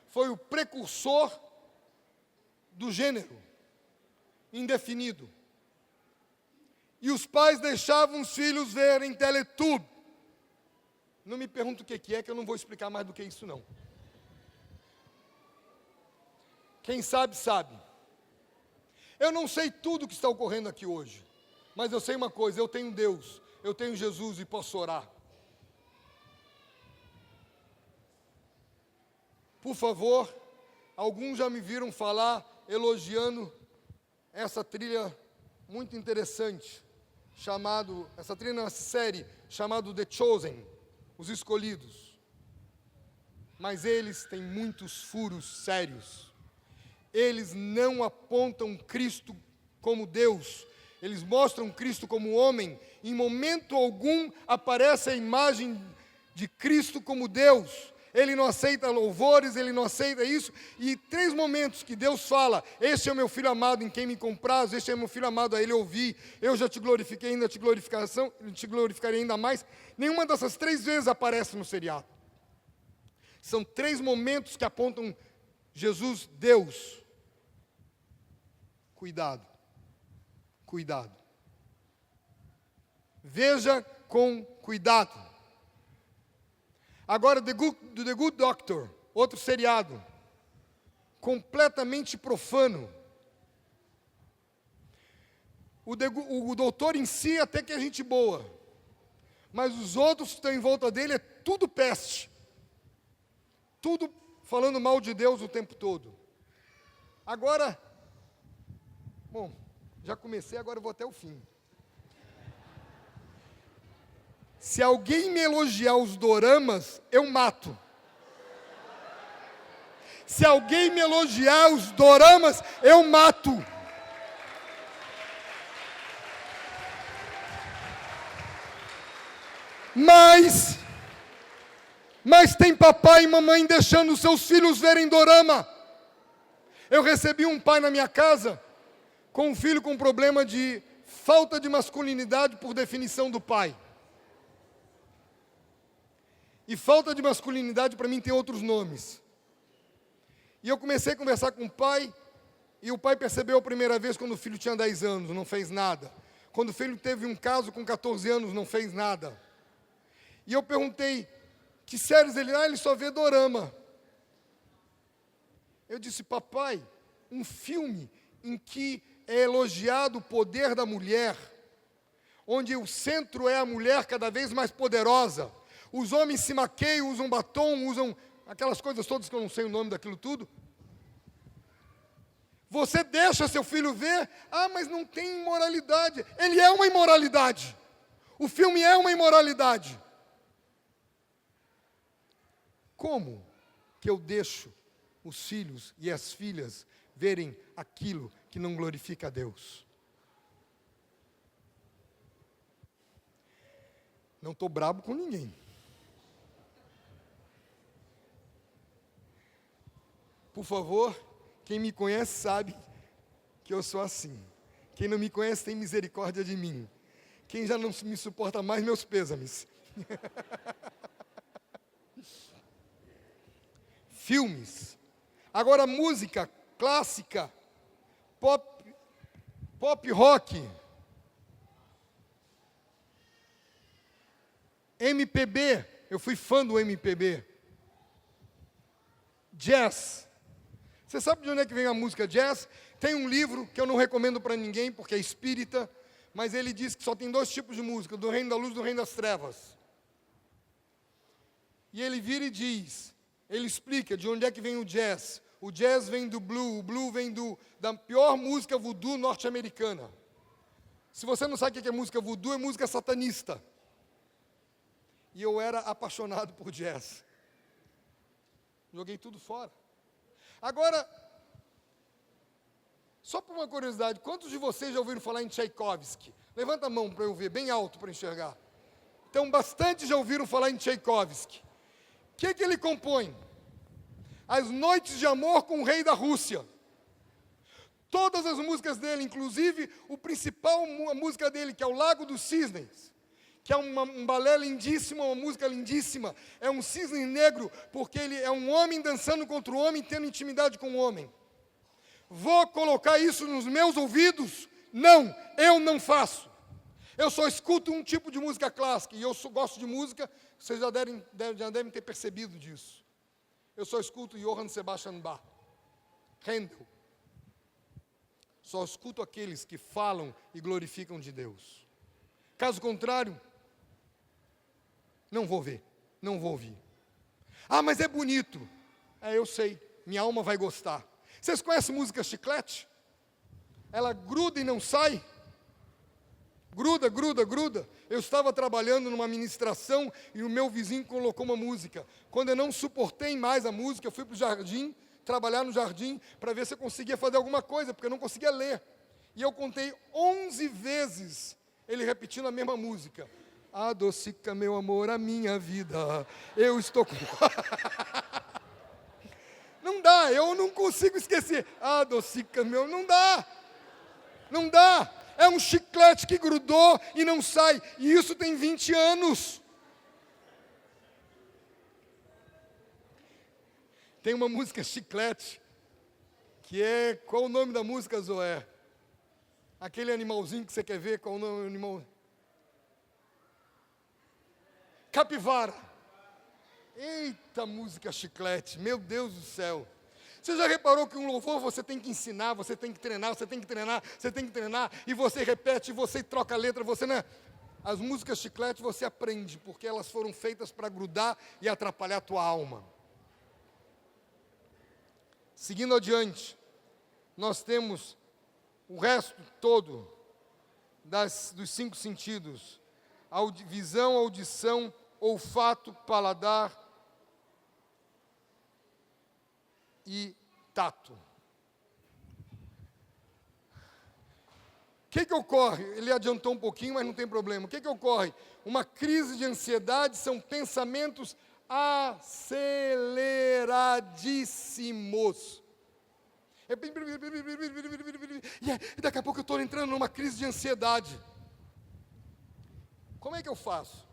Foi o precursor do gênero indefinido. E os pais deixavam os filhos verem Teletubbies. Não me pergunte o que é, que eu não vou explicar mais do que isso não. Quem sabe, sabe. Eu não sei tudo o que está ocorrendo aqui hoje, mas eu sei uma coisa, eu tenho Deus, eu tenho Jesus e posso orar. Por favor, alguns já me viram falar, elogiando essa trilha muito interessante, essa trilha numa série, chamada The Chosen, Os Escolhidos. Mas eles têm muitos furos sérios. Eles não apontam Cristo como Deus, eles mostram Cristo como homem, em momento algum aparece a imagem de Cristo como Deus. Ele não aceita louvores, ele não aceita isso, e 3 momentos que Deus fala, este é o meu filho amado em quem me comprazo, este é o meu filho amado, a ele ouvi, eu já te glorifiquei, ainda te glorificarei ainda mais. Nenhuma dessas 3 vezes aparece no seriado. São 3 momentos que apontam Jesus, Deus. Cuidado, cuidado. Veja com cuidado. Agora, The Good Doctor, outro seriado, completamente profano. O doutor em si até que é gente boa, mas os outros que estão em volta dele é tudo peste. Tudo falando mal de Deus o tempo todo. Agora, bom, já comecei, agora eu vou até o fim. Se alguém me elogiar os doramas, eu mato. Se alguém me elogiar os doramas, eu mato. Mas tem papai e mamãe deixando seus filhos verem dorama. Eu recebi um pai na minha casa com um filho com problema de falta de masculinidade por definição do pai. E falta de masculinidade para mim tem outros nomes. E eu comecei a conversar com o pai, e o pai percebeu a primeira vez quando o filho tinha 10 anos, não fez nada. Quando o filho teve um caso com 14 anos, não fez nada. E eu perguntei, que séries ele? Ele só vê dorama. Eu disse, papai, um filme em que é elogiado o poder da mulher, onde o centro é a mulher cada vez mais poderosa, os homens se maqueiam, usam batom, usam aquelas coisas todas que eu não sei o nome daquilo tudo. Você deixa seu filho ver, mas não tem imoralidade. Ele é uma imoralidade. O filme é uma imoralidade. Como que eu deixo os filhos e as filhas verem aquilo que não glorifica a Deus? Não estou brabo com ninguém. Por favor, quem me conhece sabe que eu sou assim. Quem não me conhece tem misericórdia de mim. Quem já não me suporta mais, meus pêsames. Filmes. Agora, música clássica, pop rock, MPB, eu fui fã do MPB, jazz. Você sabe de onde é que vem a música jazz? Tem um livro que eu não recomendo para ninguém, porque é espírita, mas ele diz que só tem 2 tipos de música, do reino da luz e do reino das trevas. E ele vira e diz, ele explica de onde é que vem o jazz. O jazz vem do blue, o blue vem da pior música voodoo norte-americana. Se você não sabe o que é música voodoo, é música satanista. E eu era apaixonado por jazz. Joguei tudo fora. Agora, só por uma curiosidade, quantos de vocês já ouviram falar em Tchaikovsky? Levanta a mão para eu ver, bem alto para enxergar. Então, bastante já ouviram falar em Tchaikovsky. O que ele compõe? As Noites de Amor com o Rei da Rússia. Todas as músicas dele, inclusive a música dele, que é o Lago dos Cisnes, que é um balé lindíssimo, uma música lindíssima. É um cisne negro, porque ele é um homem dançando contra o homem, tendo intimidade com o homem. Vou colocar isso nos meus ouvidos? Não, eu não faço. Eu só escuto um tipo de música clássica, e eu gosto de música, vocês já devem ter percebido disso. Eu só escuto Johann Sebastian Bach, Handel. Só escuto aqueles que falam e glorificam de Deus. Caso contrário, não vou ver, não vou ouvir. Mas é bonito. Eu sei, minha alma vai gostar. Vocês conhecem música chiclete? Ela gruda e não sai. Gruda, gruda, gruda. Eu estava trabalhando numa ministração e o meu vizinho colocou uma música. Quando eu não suportei mais a música, eu fui para o jardim, trabalhar no jardim, para ver se eu conseguia fazer alguma coisa, porque eu não conseguia ler. E eu contei 11 vezes ele repetindo a mesma música. Adocica, meu amor, a minha vida. Eu estou com... Não dá, eu não consigo esquecer. Adocica, meu... Não dá. Não dá. É um chiclete que grudou e não sai. E isso tem 20 anos. Tem uma música chiclete, que é... Qual o nome da música, Zoé? Aquele animalzinho que você quer ver, qual o nome do animal? Capivara. Eita, música chiclete, meu Deus do céu. Você já reparou que um louvor você tem que ensinar, você tem que treinar, você tem que treinar, você tem que treinar, e você repete, você troca a letra, você, né? As músicas chiclete você aprende, porque elas foram feitas para grudar e atrapalhar a tua alma. Seguindo adiante, nós temos o resto todo dos 5 sentidos. visão, audição, olfato, paladar e tato. O que ocorre? Ele adiantou um pouquinho, mas não tem problema. O que ocorre? Uma crise de ansiedade são pensamentos aceleradíssimos. E daqui a pouco eu estou entrando numa crise de ansiedade. Como é que eu faço?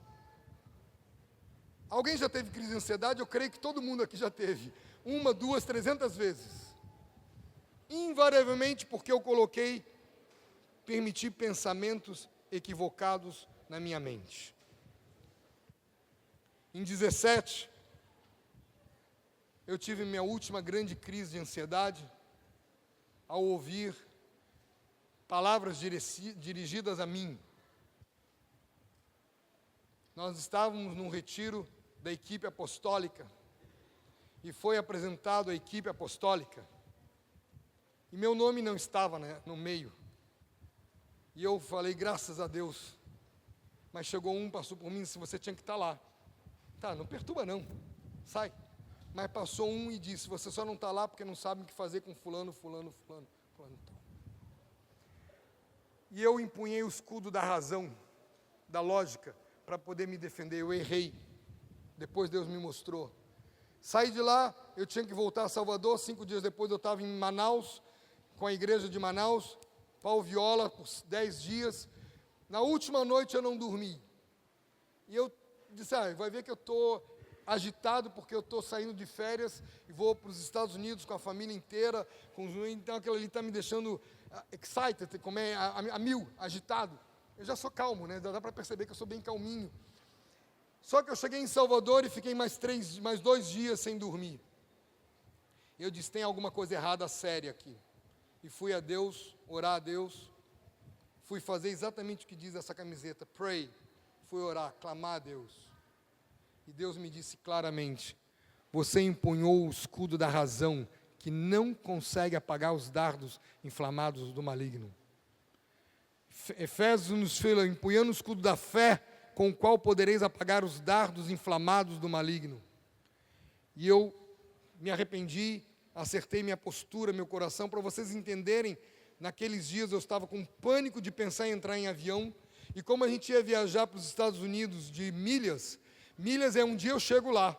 Alguém já teve crise de ansiedade? Eu creio que todo mundo aqui já teve. 1, 2, 300 vezes. Invariavelmente porque eu permiti pensamentos equivocados na minha mente. Em 17, eu tive minha última grande crise de ansiedade ao ouvir palavras dirigidas a mim. Nós estávamos num retiro da equipe apostólica e foi apresentado a equipe apostólica. E meu nome não estava no meio. E eu falei, graças a Deus. Mas chegou passou por mim e disse, você tinha que estar lá. Tá, não perturba não, sai. Mas passou e disse, você só não está lá porque não sabe o que fazer com fulano tal. E eu empunhei o escudo da razão, da lógica, para poder me defender. Eu errei. Depois Deus me mostrou. Saí de lá, eu tinha que voltar a Salvador. 5 dias depois eu estava em Manaus, com a igreja de Manaus, pau viola por 10 dias. Na última noite eu não dormi. E eu disse, vai ver que eu estou agitado porque eu estou saindo de férias e vou para os Estados Unidos com a família inteira. Então aquilo ali está me deixando excited, a mil, agitado. Eu já sou calmo, né? Dá para perceber que eu sou bem calminho. Só que eu cheguei em Salvador e fiquei mais 2 dias sem dormir. Eu disse, tem alguma coisa errada séria aqui. E fui a Deus, orar a Deus. Fui fazer exatamente o que diz essa camiseta, pray. Fui orar, clamar a Deus. E Deus me disse claramente, você empunhou o escudo da razão, que não consegue apagar os dardos inflamados do maligno. Efésios nos fala, empunhando o escudo da fé, com o qual podereis apagar os dardos inflamados do maligno. E eu me arrependi, acertei minha postura, meu coração, para vocês entenderem, naqueles dias eu estava com pânico de pensar em entrar em avião, e como a gente ia viajar para os Estados Unidos de milhas é um dia eu chego lá.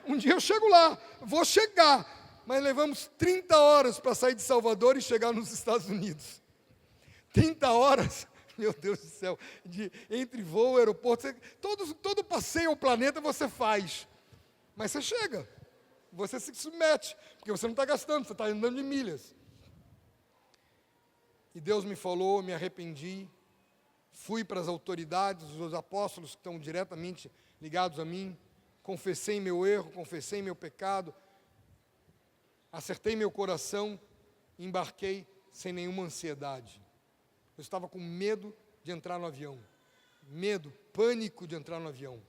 Um dia eu chego lá, vou chegar, mas levamos 30 horas para sair de Salvador e chegar nos Estados Unidos. 30 horas, meu Deus do céu, entre voo, aeroporto, todo passeio ao planeta você faz, mas você chega, você se submete, porque você não está gastando, você está andando de milhas. E Deus me falou, me arrependi, fui para as autoridades, os apóstolos que estão diretamente ligados a mim, confessei meu erro, confessei meu pecado, acertei meu coração, embarquei sem nenhuma ansiedade. Eu estava com medo de entrar no avião, pânico de entrar no avião.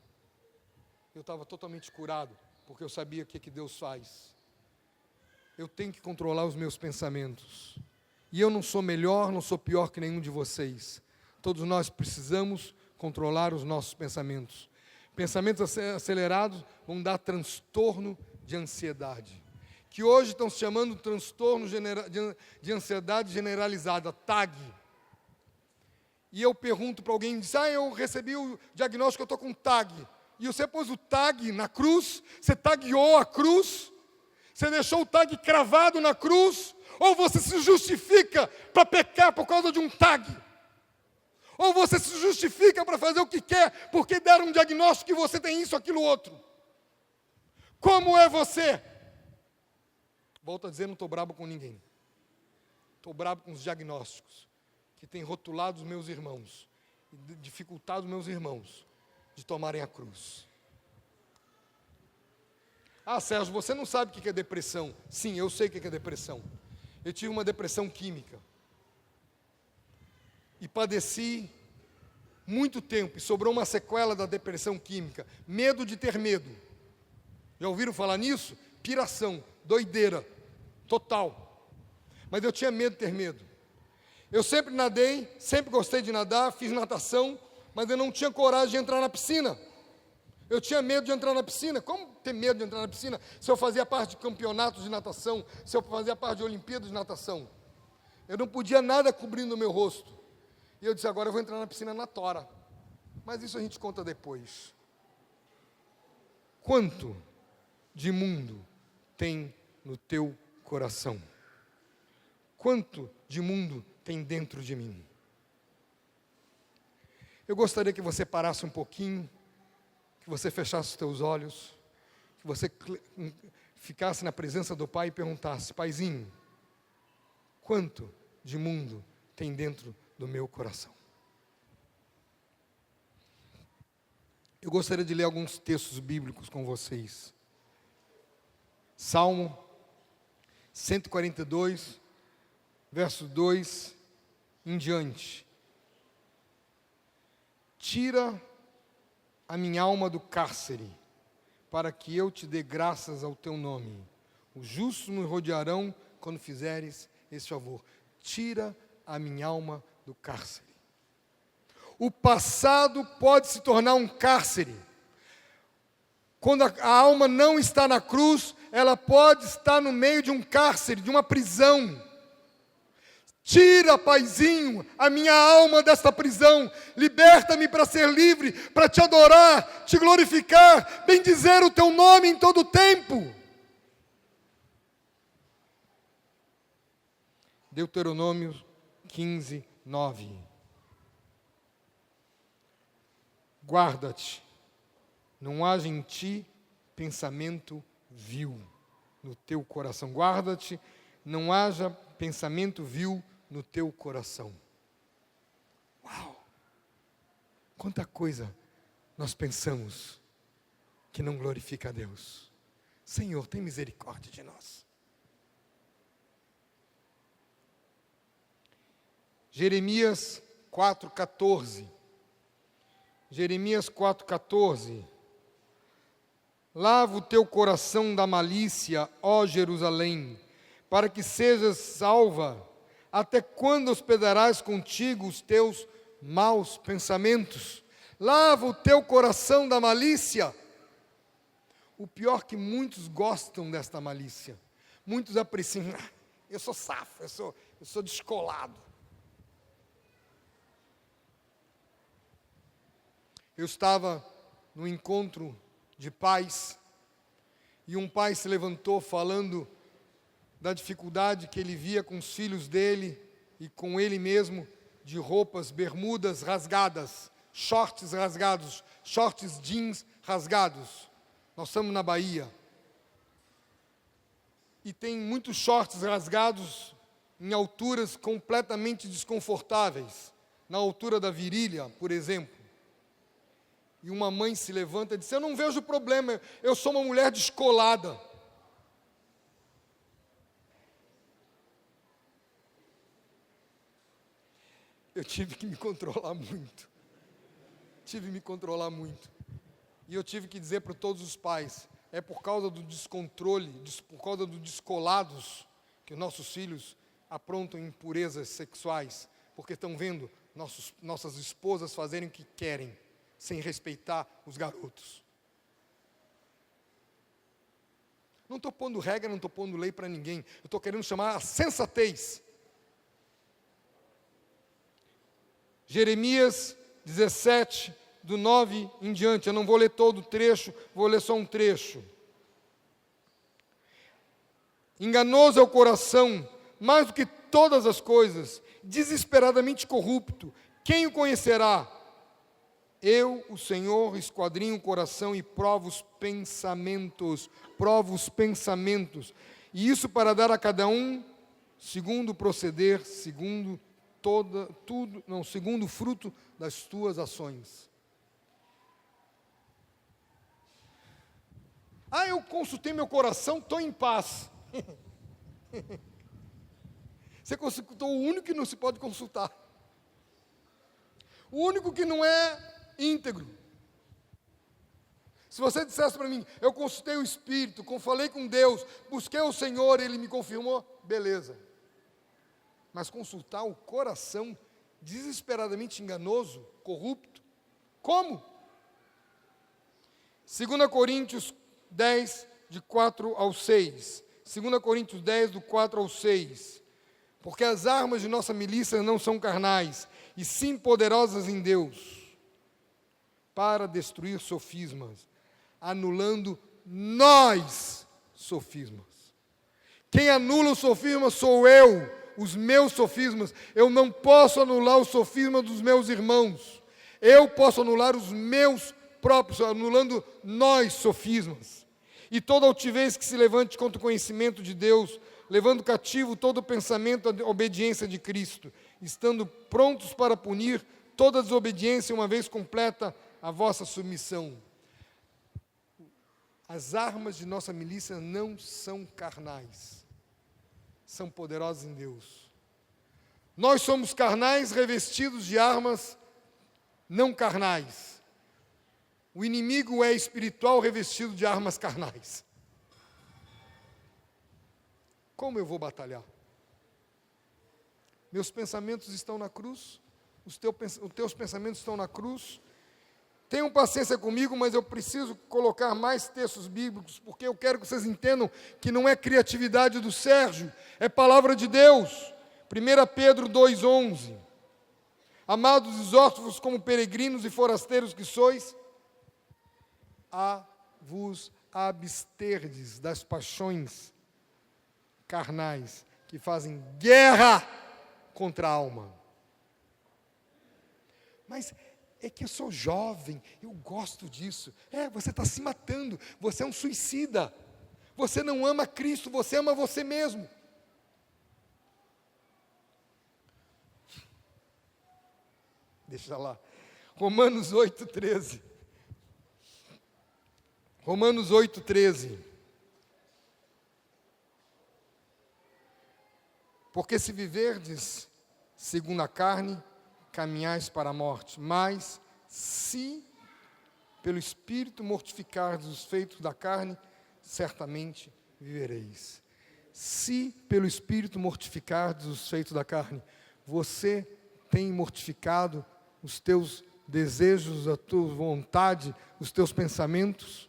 Eu estava totalmente curado, porque eu sabia o que Deus faz. Eu tenho que controlar os meus pensamentos. E eu não sou melhor, não sou pior que nenhum de vocês. Todos nós precisamos controlar os nossos pensamentos. Pensamentos acelerados vão dar transtorno de ansiedade, que hoje estão se chamando de transtorno de ansiedade generalizada, TAG. E eu pergunto para alguém, diz, eu recebi o diagnóstico, eu estou com TAG. E você pôs o TAG na cruz, você tagueou a cruz, você deixou o TAG cravado na cruz, ou você se justifica para pecar por causa de um TAG. Ou você se justifica para fazer o que quer, porque deram um diagnóstico que você tem isso, aquilo, outro. Como é você? Volto a dizer, não estou brabo com ninguém. Estou brabo com os diagnósticos, que têm rotulado os meus irmãos, e dificultado os meus irmãos de tomarem a cruz. Sérgio, você não sabe o que é depressão. Sim, eu sei o que é depressão. Eu tive uma depressão química. E padeci muito tempo, e sobrou uma sequela da depressão química, medo de ter medo. Já ouviram falar nisso? Piração, doideira, total. Mas eu tinha medo de ter medo. Eu sempre nadei, sempre gostei de nadar, fiz natação, mas eu não tinha coragem de entrar na piscina. Eu tinha medo de entrar na piscina. Como ter medo de entrar na piscina se eu fazia parte de campeonatos de natação, se eu fazia parte de Olimpíadas de natação? Eu não podia nada cobrindo o meu rosto. E eu disse, agora eu vou entrar na piscina na tora. Mas isso a gente conta depois. Quanto de mundo tem no teu coração? Quanto de mundo tem dentro de mim? Eu gostaria que você parasse um pouquinho, que você fechasse os teus olhos, que você ficasse na presença do Pai e perguntasse, Paizinho, quanto de mundo tem dentro do meu coração? Eu gostaria de ler alguns textos bíblicos com vocês. Salmo 142, verso 2 em diante. Tira a minha alma do cárcere, para que eu te dê graças ao teu nome. Os justos me rodearão quando fizeres esse favor. Tira a minha alma do cárcere. O passado pode se tornar um cárcere. Quando a alma não está na cruz, ela pode estar no meio de um cárcere, de uma prisão. Tira, Paizinho, a minha alma desta prisão. Liberta-me para ser livre, para te adorar, te glorificar, bendizer o teu nome em todo o tempo. Deuteronômio 15, 9. Guarda-te, não haja em ti pensamento vil no teu coração. Guarda-te, não haja pensamento vil no teu coração. Uau! Quanta coisa nós pensamos que não glorifica a Deus. Senhor, tem misericórdia de nós. Jeremias 4,14. Jeremias 4,14. Lava o teu coração da malícia, ó Jerusalém, para que sejas salva. Até quando hospedarás contigo os teus maus pensamentos? Lava o teu coração da malícia. O pior é que muitos gostam desta malícia. Muitos apreciam. Eu sou safo, eu sou descolado. Eu estava no encontro de pais, e um pai se levantou falando da dificuldade que ele via com os filhos dele e com ele mesmo, de roupas, bermudas rasgadas, shorts rasgados, shorts jeans rasgados. Nós estamos na Bahia. E tem muitos shorts rasgados em alturas completamente desconfortáveis, na altura da virilha, por exemplo. E uma mãe se levanta e diz, eu não vejo problema, eu sou uma mulher descolada. Eu tive que me controlar muito. E eu tive que dizer para todos os pais, é por causa do descontrole, por causa dos descolados, que os nossos filhos aprontam impurezas sexuais, porque estão vendo nossas esposas fazerem o que querem, sem respeitar os garotos. Não estou pondo regra, não estou pondo lei para ninguém. Eu estou querendo chamar a sensatez. Jeremias 17, do 9 em diante. Eu não vou ler todo o trecho, vou ler só um trecho. Enganoso é o coração, mais do que todas as coisas, desesperadamente corrupto. Quem o conhecerá? Eu, o Senhor, esquadrinho o coração e provo os pensamentos. E isso para dar a cada um, segundo o proceder, segundo o fruto das tuas ações. Eu consultei meu coração, estou em paz. Você consultou o único que não se pode consultar. O único que não é íntegro. Se você dissesse para mim, eu consultei o Espírito, falei com Deus, busquei o Senhor, Ele me confirmou, beleza. mas consultar o coração desesperadamente enganoso, corrupto. Como? 2 Coríntios 10, de 4 ao 6. 2 Coríntios 10, do 4 ao 6. Porque as armas de nossa milícia não são carnais, e sim poderosas em Deus, para destruir sofismas, anulando nós sofismas. Quem anula o sofisma sou eu, os meus sofismas. Eu não posso anular o sofisma dos meus irmãos. Eu posso anular os meus próprios, anulando nós sofismas. E toda altivez que se levante contra o conhecimento de Deus, levando cativo todo o pensamento à obediência de Cristo, estando prontos para punir toda desobediência, uma vez completa a vossa submissão. As armas de nossa milícia não são carnais, são poderosas em Deus. Nós somos carnais revestidos de armas não carnais. O inimigo é espiritual revestido de armas carnais. Como eu vou batalhar? Meus pensamentos estão na cruz, os teus pensamentos estão na cruz. Tenham paciência comigo, mas eu preciso colocar mais textos bíblicos, porque eu quero que vocês entendam que não é criatividade do Sérgio, é palavra de Deus. 1 Pedro 2,11. Amados, exorto-vos como peregrinos e forasteiros que sois, a vos absterdes das paixões carnais que fazem guerra contra a alma. Mas é que eu sou jovem, eu gosto disso. Você está se matando, você é um suicida. Você não ama Cristo, você ama você mesmo. Deixa lá. Romanos 8,13. Romanos 8,13. Porque se viverdes segundo a carne, caminhais para a morte, mas se pelo Espírito mortificardes os feitos da carne, certamente vivereis. Se pelo Espírito mortificardes os feitos da carne, você tem mortificado os teus desejos, a tua vontade, os teus pensamentos?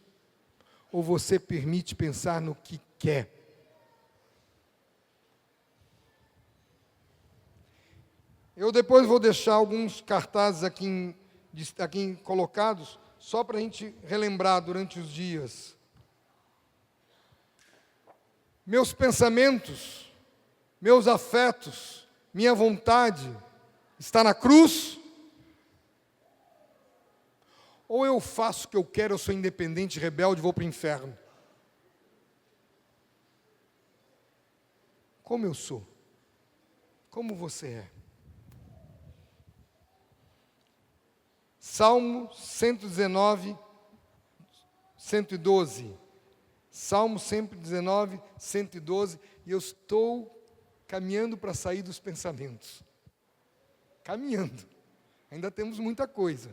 Ou você permite pensar no que quer? Eu depois vou deixar alguns cartazes aqui colocados, só para a gente relembrar durante os dias. Meus pensamentos, meus afetos, minha vontade, está na cruz? Ou eu faço o que eu quero, eu sou independente, rebelde, vou para o inferno? Como eu sou? Como você é? Salmo 119, 112. Salmo 119, 112. E eu estou caminhando para sair dos pensamentos. Caminhando. Ainda temos muita coisa.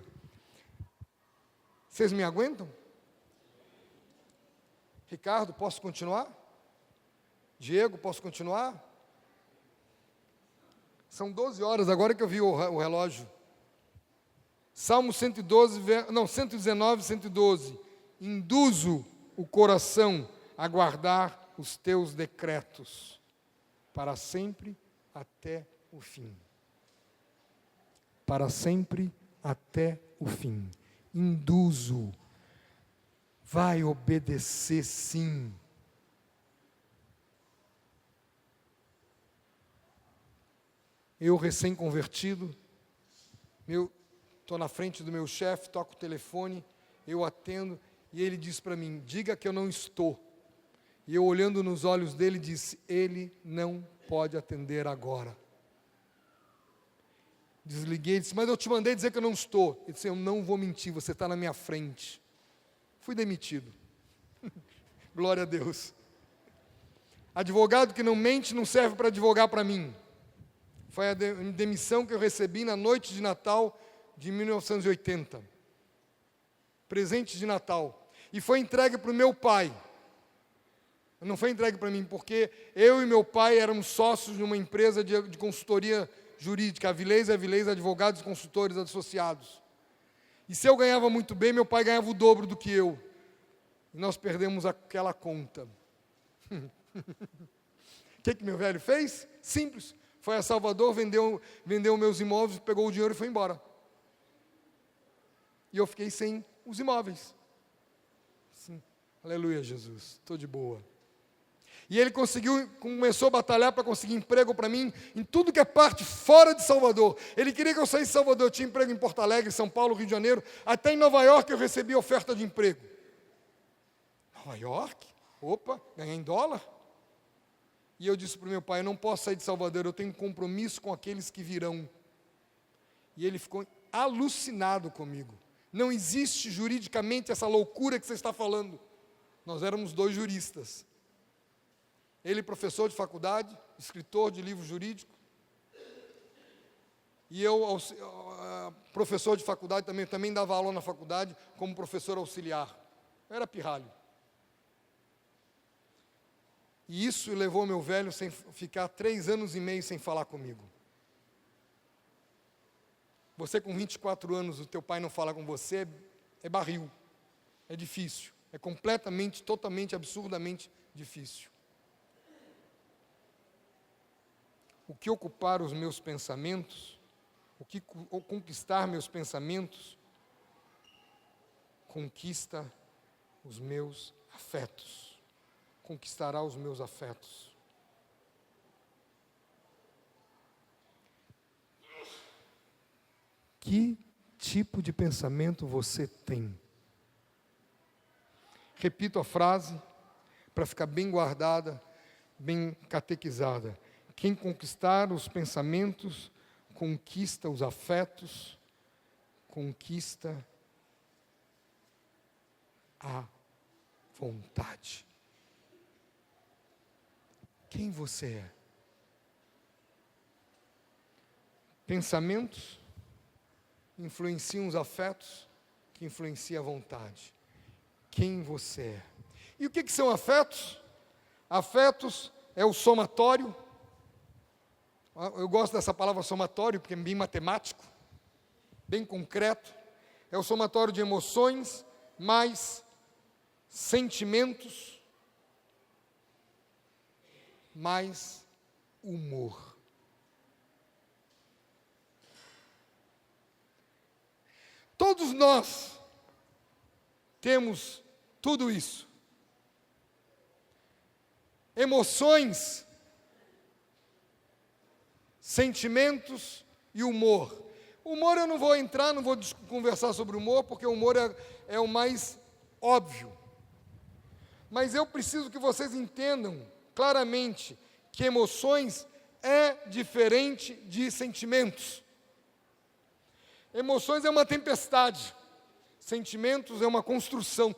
Vocês me aguentam? Ricardo, posso continuar? Diego, posso continuar? São 12 horas, agora que eu vi o relógio. Salmo 119, 112. Induzo o coração a guardar os teus decretos, para sempre até o fim. Para sempre até o fim. Induzo. Vai obedecer sim. Eu recém-convertido, estou na frente do meu chefe, toco o telefone, eu atendo, e ele diz para mim, diga que eu não estou. E eu olhando nos olhos dele, disse, ele não pode atender agora. Desliguei, disse, mas eu te mandei dizer que eu não estou. Ele disse, eu não vou mentir, você está na minha frente. Fui demitido. Glória a Deus. Advogado que não mente não serve para advogar para mim. Foi a demissão que eu recebi na noite de Natal de 1980. Presente de Natal. E foi entregue para o meu pai. Não foi entregue para mim, porque eu e meu pai éramos sócios de uma empresa de consultoria jurídica, Avilés Advogados e Consultores Associados. E se eu ganhava muito bem, meu pai ganhava o dobro do que eu. E nós perdemos aquela conta. O que meu velho fez? Simples. Foi a Salvador, vendeu meus imóveis, pegou o dinheiro e foi embora. E eu fiquei sem os imóveis. Sim. Aleluia, Jesus. Estou de boa. E ele começou a batalhar para conseguir emprego para mim em tudo que é parte fora de Salvador. Ele queria que eu saísse de Salvador. Eu tinha emprego em Porto Alegre, São Paulo, Rio de Janeiro. Até em Nova York eu recebi oferta de emprego. Nova York? Opa, ganhei em dólar. E eu disse para o meu pai, eu não posso sair de Salvador, eu tenho um compromisso com aqueles que virão. E ele ficou alucinado comigo. Não existe juridicamente essa loucura que você está falando. Nós éramos 2 juristas. Ele professor de faculdade, escritor de livro jurídico. E eu, professor de faculdade, também dava aula na faculdade, como professor auxiliar. Eu era pirralho. E isso levou meu velho sem ficar 3 anos e meio sem falar comigo. Você com 24 anos, o teu pai não fala com você, é barril. É difícil. É completamente, totalmente, absurdamente difícil. O que ocupar os meus pensamentos, o que conquistar meus pensamentos, conquista os meus afetos. Conquistará os meus afetos. Que tipo de pensamento você tem? Repito a frase para ficar bem guardada, bem catequizada. Quem conquistar os pensamentos, conquista os afetos, conquista a vontade. Quem você é? Pensamentos influenciam os afetos, que influencia a vontade. Quem você é? E o que são afetos? Afetos é o somatório. Eu gosto dessa palavra somatório, porque é bem matemático, bem concreto. É o somatório de emoções, mais sentimentos, mais humor. Todos nós temos tudo isso. Emoções, sentimentos e humor. Humor eu não vou entrar, não vou conversar sobre humor, porque o humor é o mais óbvio. Mas eu preciso que vocês entendam claramente que emoções é diferente de sentimentos. Emoções é uma tempestade, sentimentos é uma construção.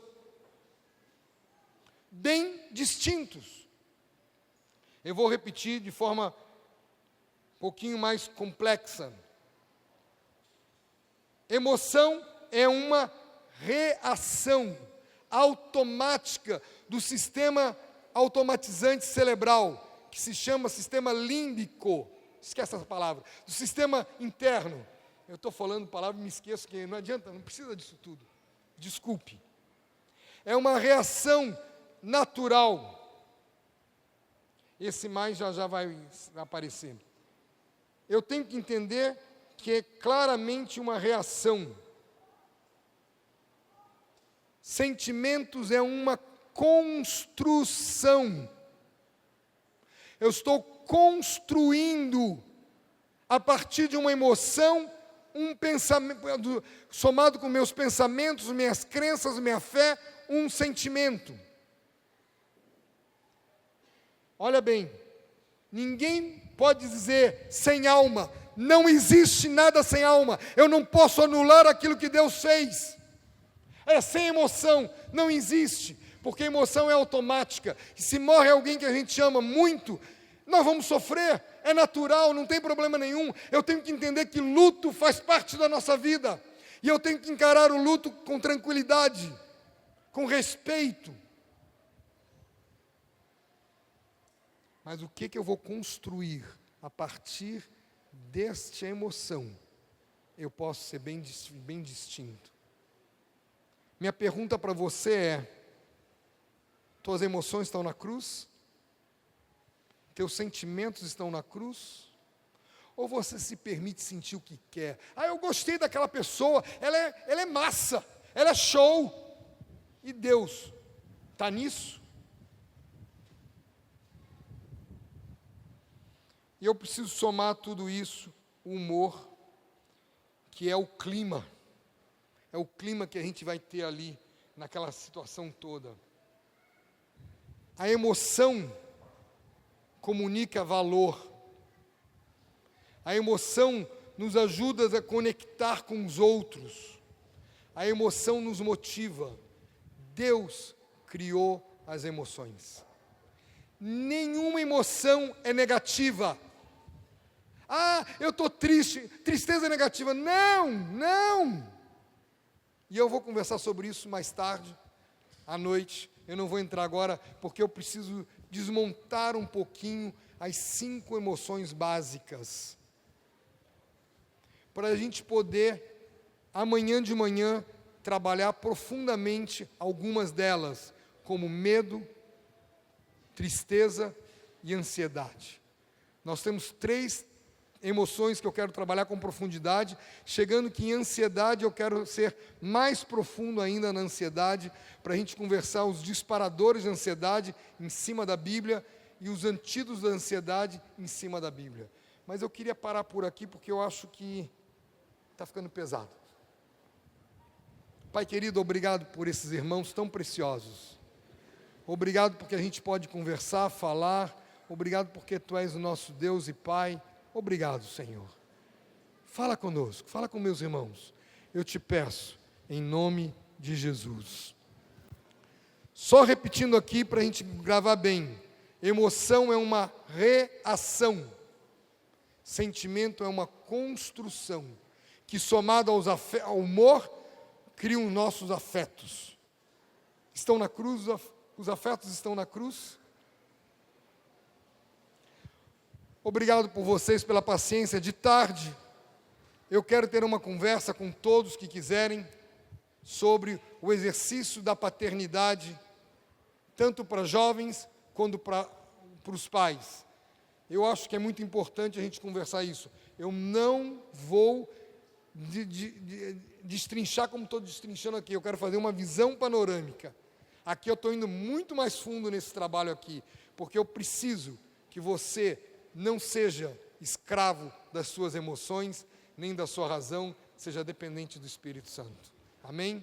Bem distintos. Eu vou repetir de forma um pouquinho mais complexa. Emoção é uma reação automática do sistema automatizante cerebral, que se chama sistema límbico. Esquece essa palavra. Do sistema interno. Eu estou falando palavra e me esqueço, que não adianta, não precisa disso tudo. Desculpe. É uma reação natural. Esse mais já vai aparecer. Eu tenho que entender que é claramente uma reação. Sentimentos é uma construção. Eu estou construindo, a partir de uma emoção, um pensamento, somado com meus pensamentos, minhas crenças, minha fé, um sentimento. Olha bem, ninguém pode dizer sem alma. Não existe nada sem alma. Eu não posso anular aquilo que Deus fez. É sem emoção, não existe, porque a emoção é automática. E se morre alguém que a gente ama muito, nós vamos sofrer, é natural, não tem problema nenhum. Eu tenho que entender que luto faz parte da nossa vida. E eu tenho que encarar o luto com tranquilidade, com respeito. Mas o que eu vou construir a partir desta emoção, eu posso ser bem distinto. Minha pergunta para você é: tuas emoções estão na cruz? Teus sentimentos estão na cruz? Ou você se permite sentir o que quer? Eu gostei daquela pessoa, ela é massa, ela é show. E Deus está nisso? E eu preciso somar tudo isso, o humor, que é o clima. É o clima que a gente vai ter ali, naquela situação toda. A emoção comunica valor. A emoção nos ajuda a conectar com os outros. A emoção nos motiva. Deus criou as emoções. Nenhuma emoção é negativa. Eu estou triste. Tristeza é negativa. Não. E eu vou conversar sobre isso mais tarde, à noite. Eu não vou entrar agora, porque eu preciso desmontar um pouquinho as 5 emoções básicas, para a gente poder, amanhã de manhã, trabalhar profundamente algumas delas, como medo, tristeza e ansiedade. Nós temos 3 emoções que eu quero trabalhar com profundidade, chegando que em ansiedade eu quero ser mais profundo ainda na ansiedade, para a gente conversar os disparadores de ansiedade em cima da Bíblia e os antídotos da ansiedade em cima da Bíblia. Mas eu queria parar por aqui porque eu acho que está ficando pesado. Pai querido, obrigado por esses irmãos tão preciosos. Obrigado porque a gente pode conversar, falar. Obrigado porque Tu és o nosso Deus e Pai. Obrigado, Senhor. Fala conosco, fala com meus irmãos. Eu te peço, em nome de Jesus. Só repetindo aqui para a gente gravar bem. Emoção é uma reação. Sentimento é uma construção, que somado ao humor, criam nossos afetos. Estão na cruz, os afetos estão na cruz. Obrigado por vocês, pela paciência. De tarde, eu quero ter uma conversa com todos que quiserem sobre o exercício da paternidade, tanto para jovens quanto para os pais. Eu acho que é muito importante a gente conversar isso. Eu não vou destrinchar como estou destrinchando aqui. Eu quero fazer uma visão panorâmica. Aqui eu estou indo muito mais fundo nesse trabalho aqui, porque eu preciso que você não seja escravo das suas emoções, nem da sua razão, seja dependente do Espírito Santo. Amém?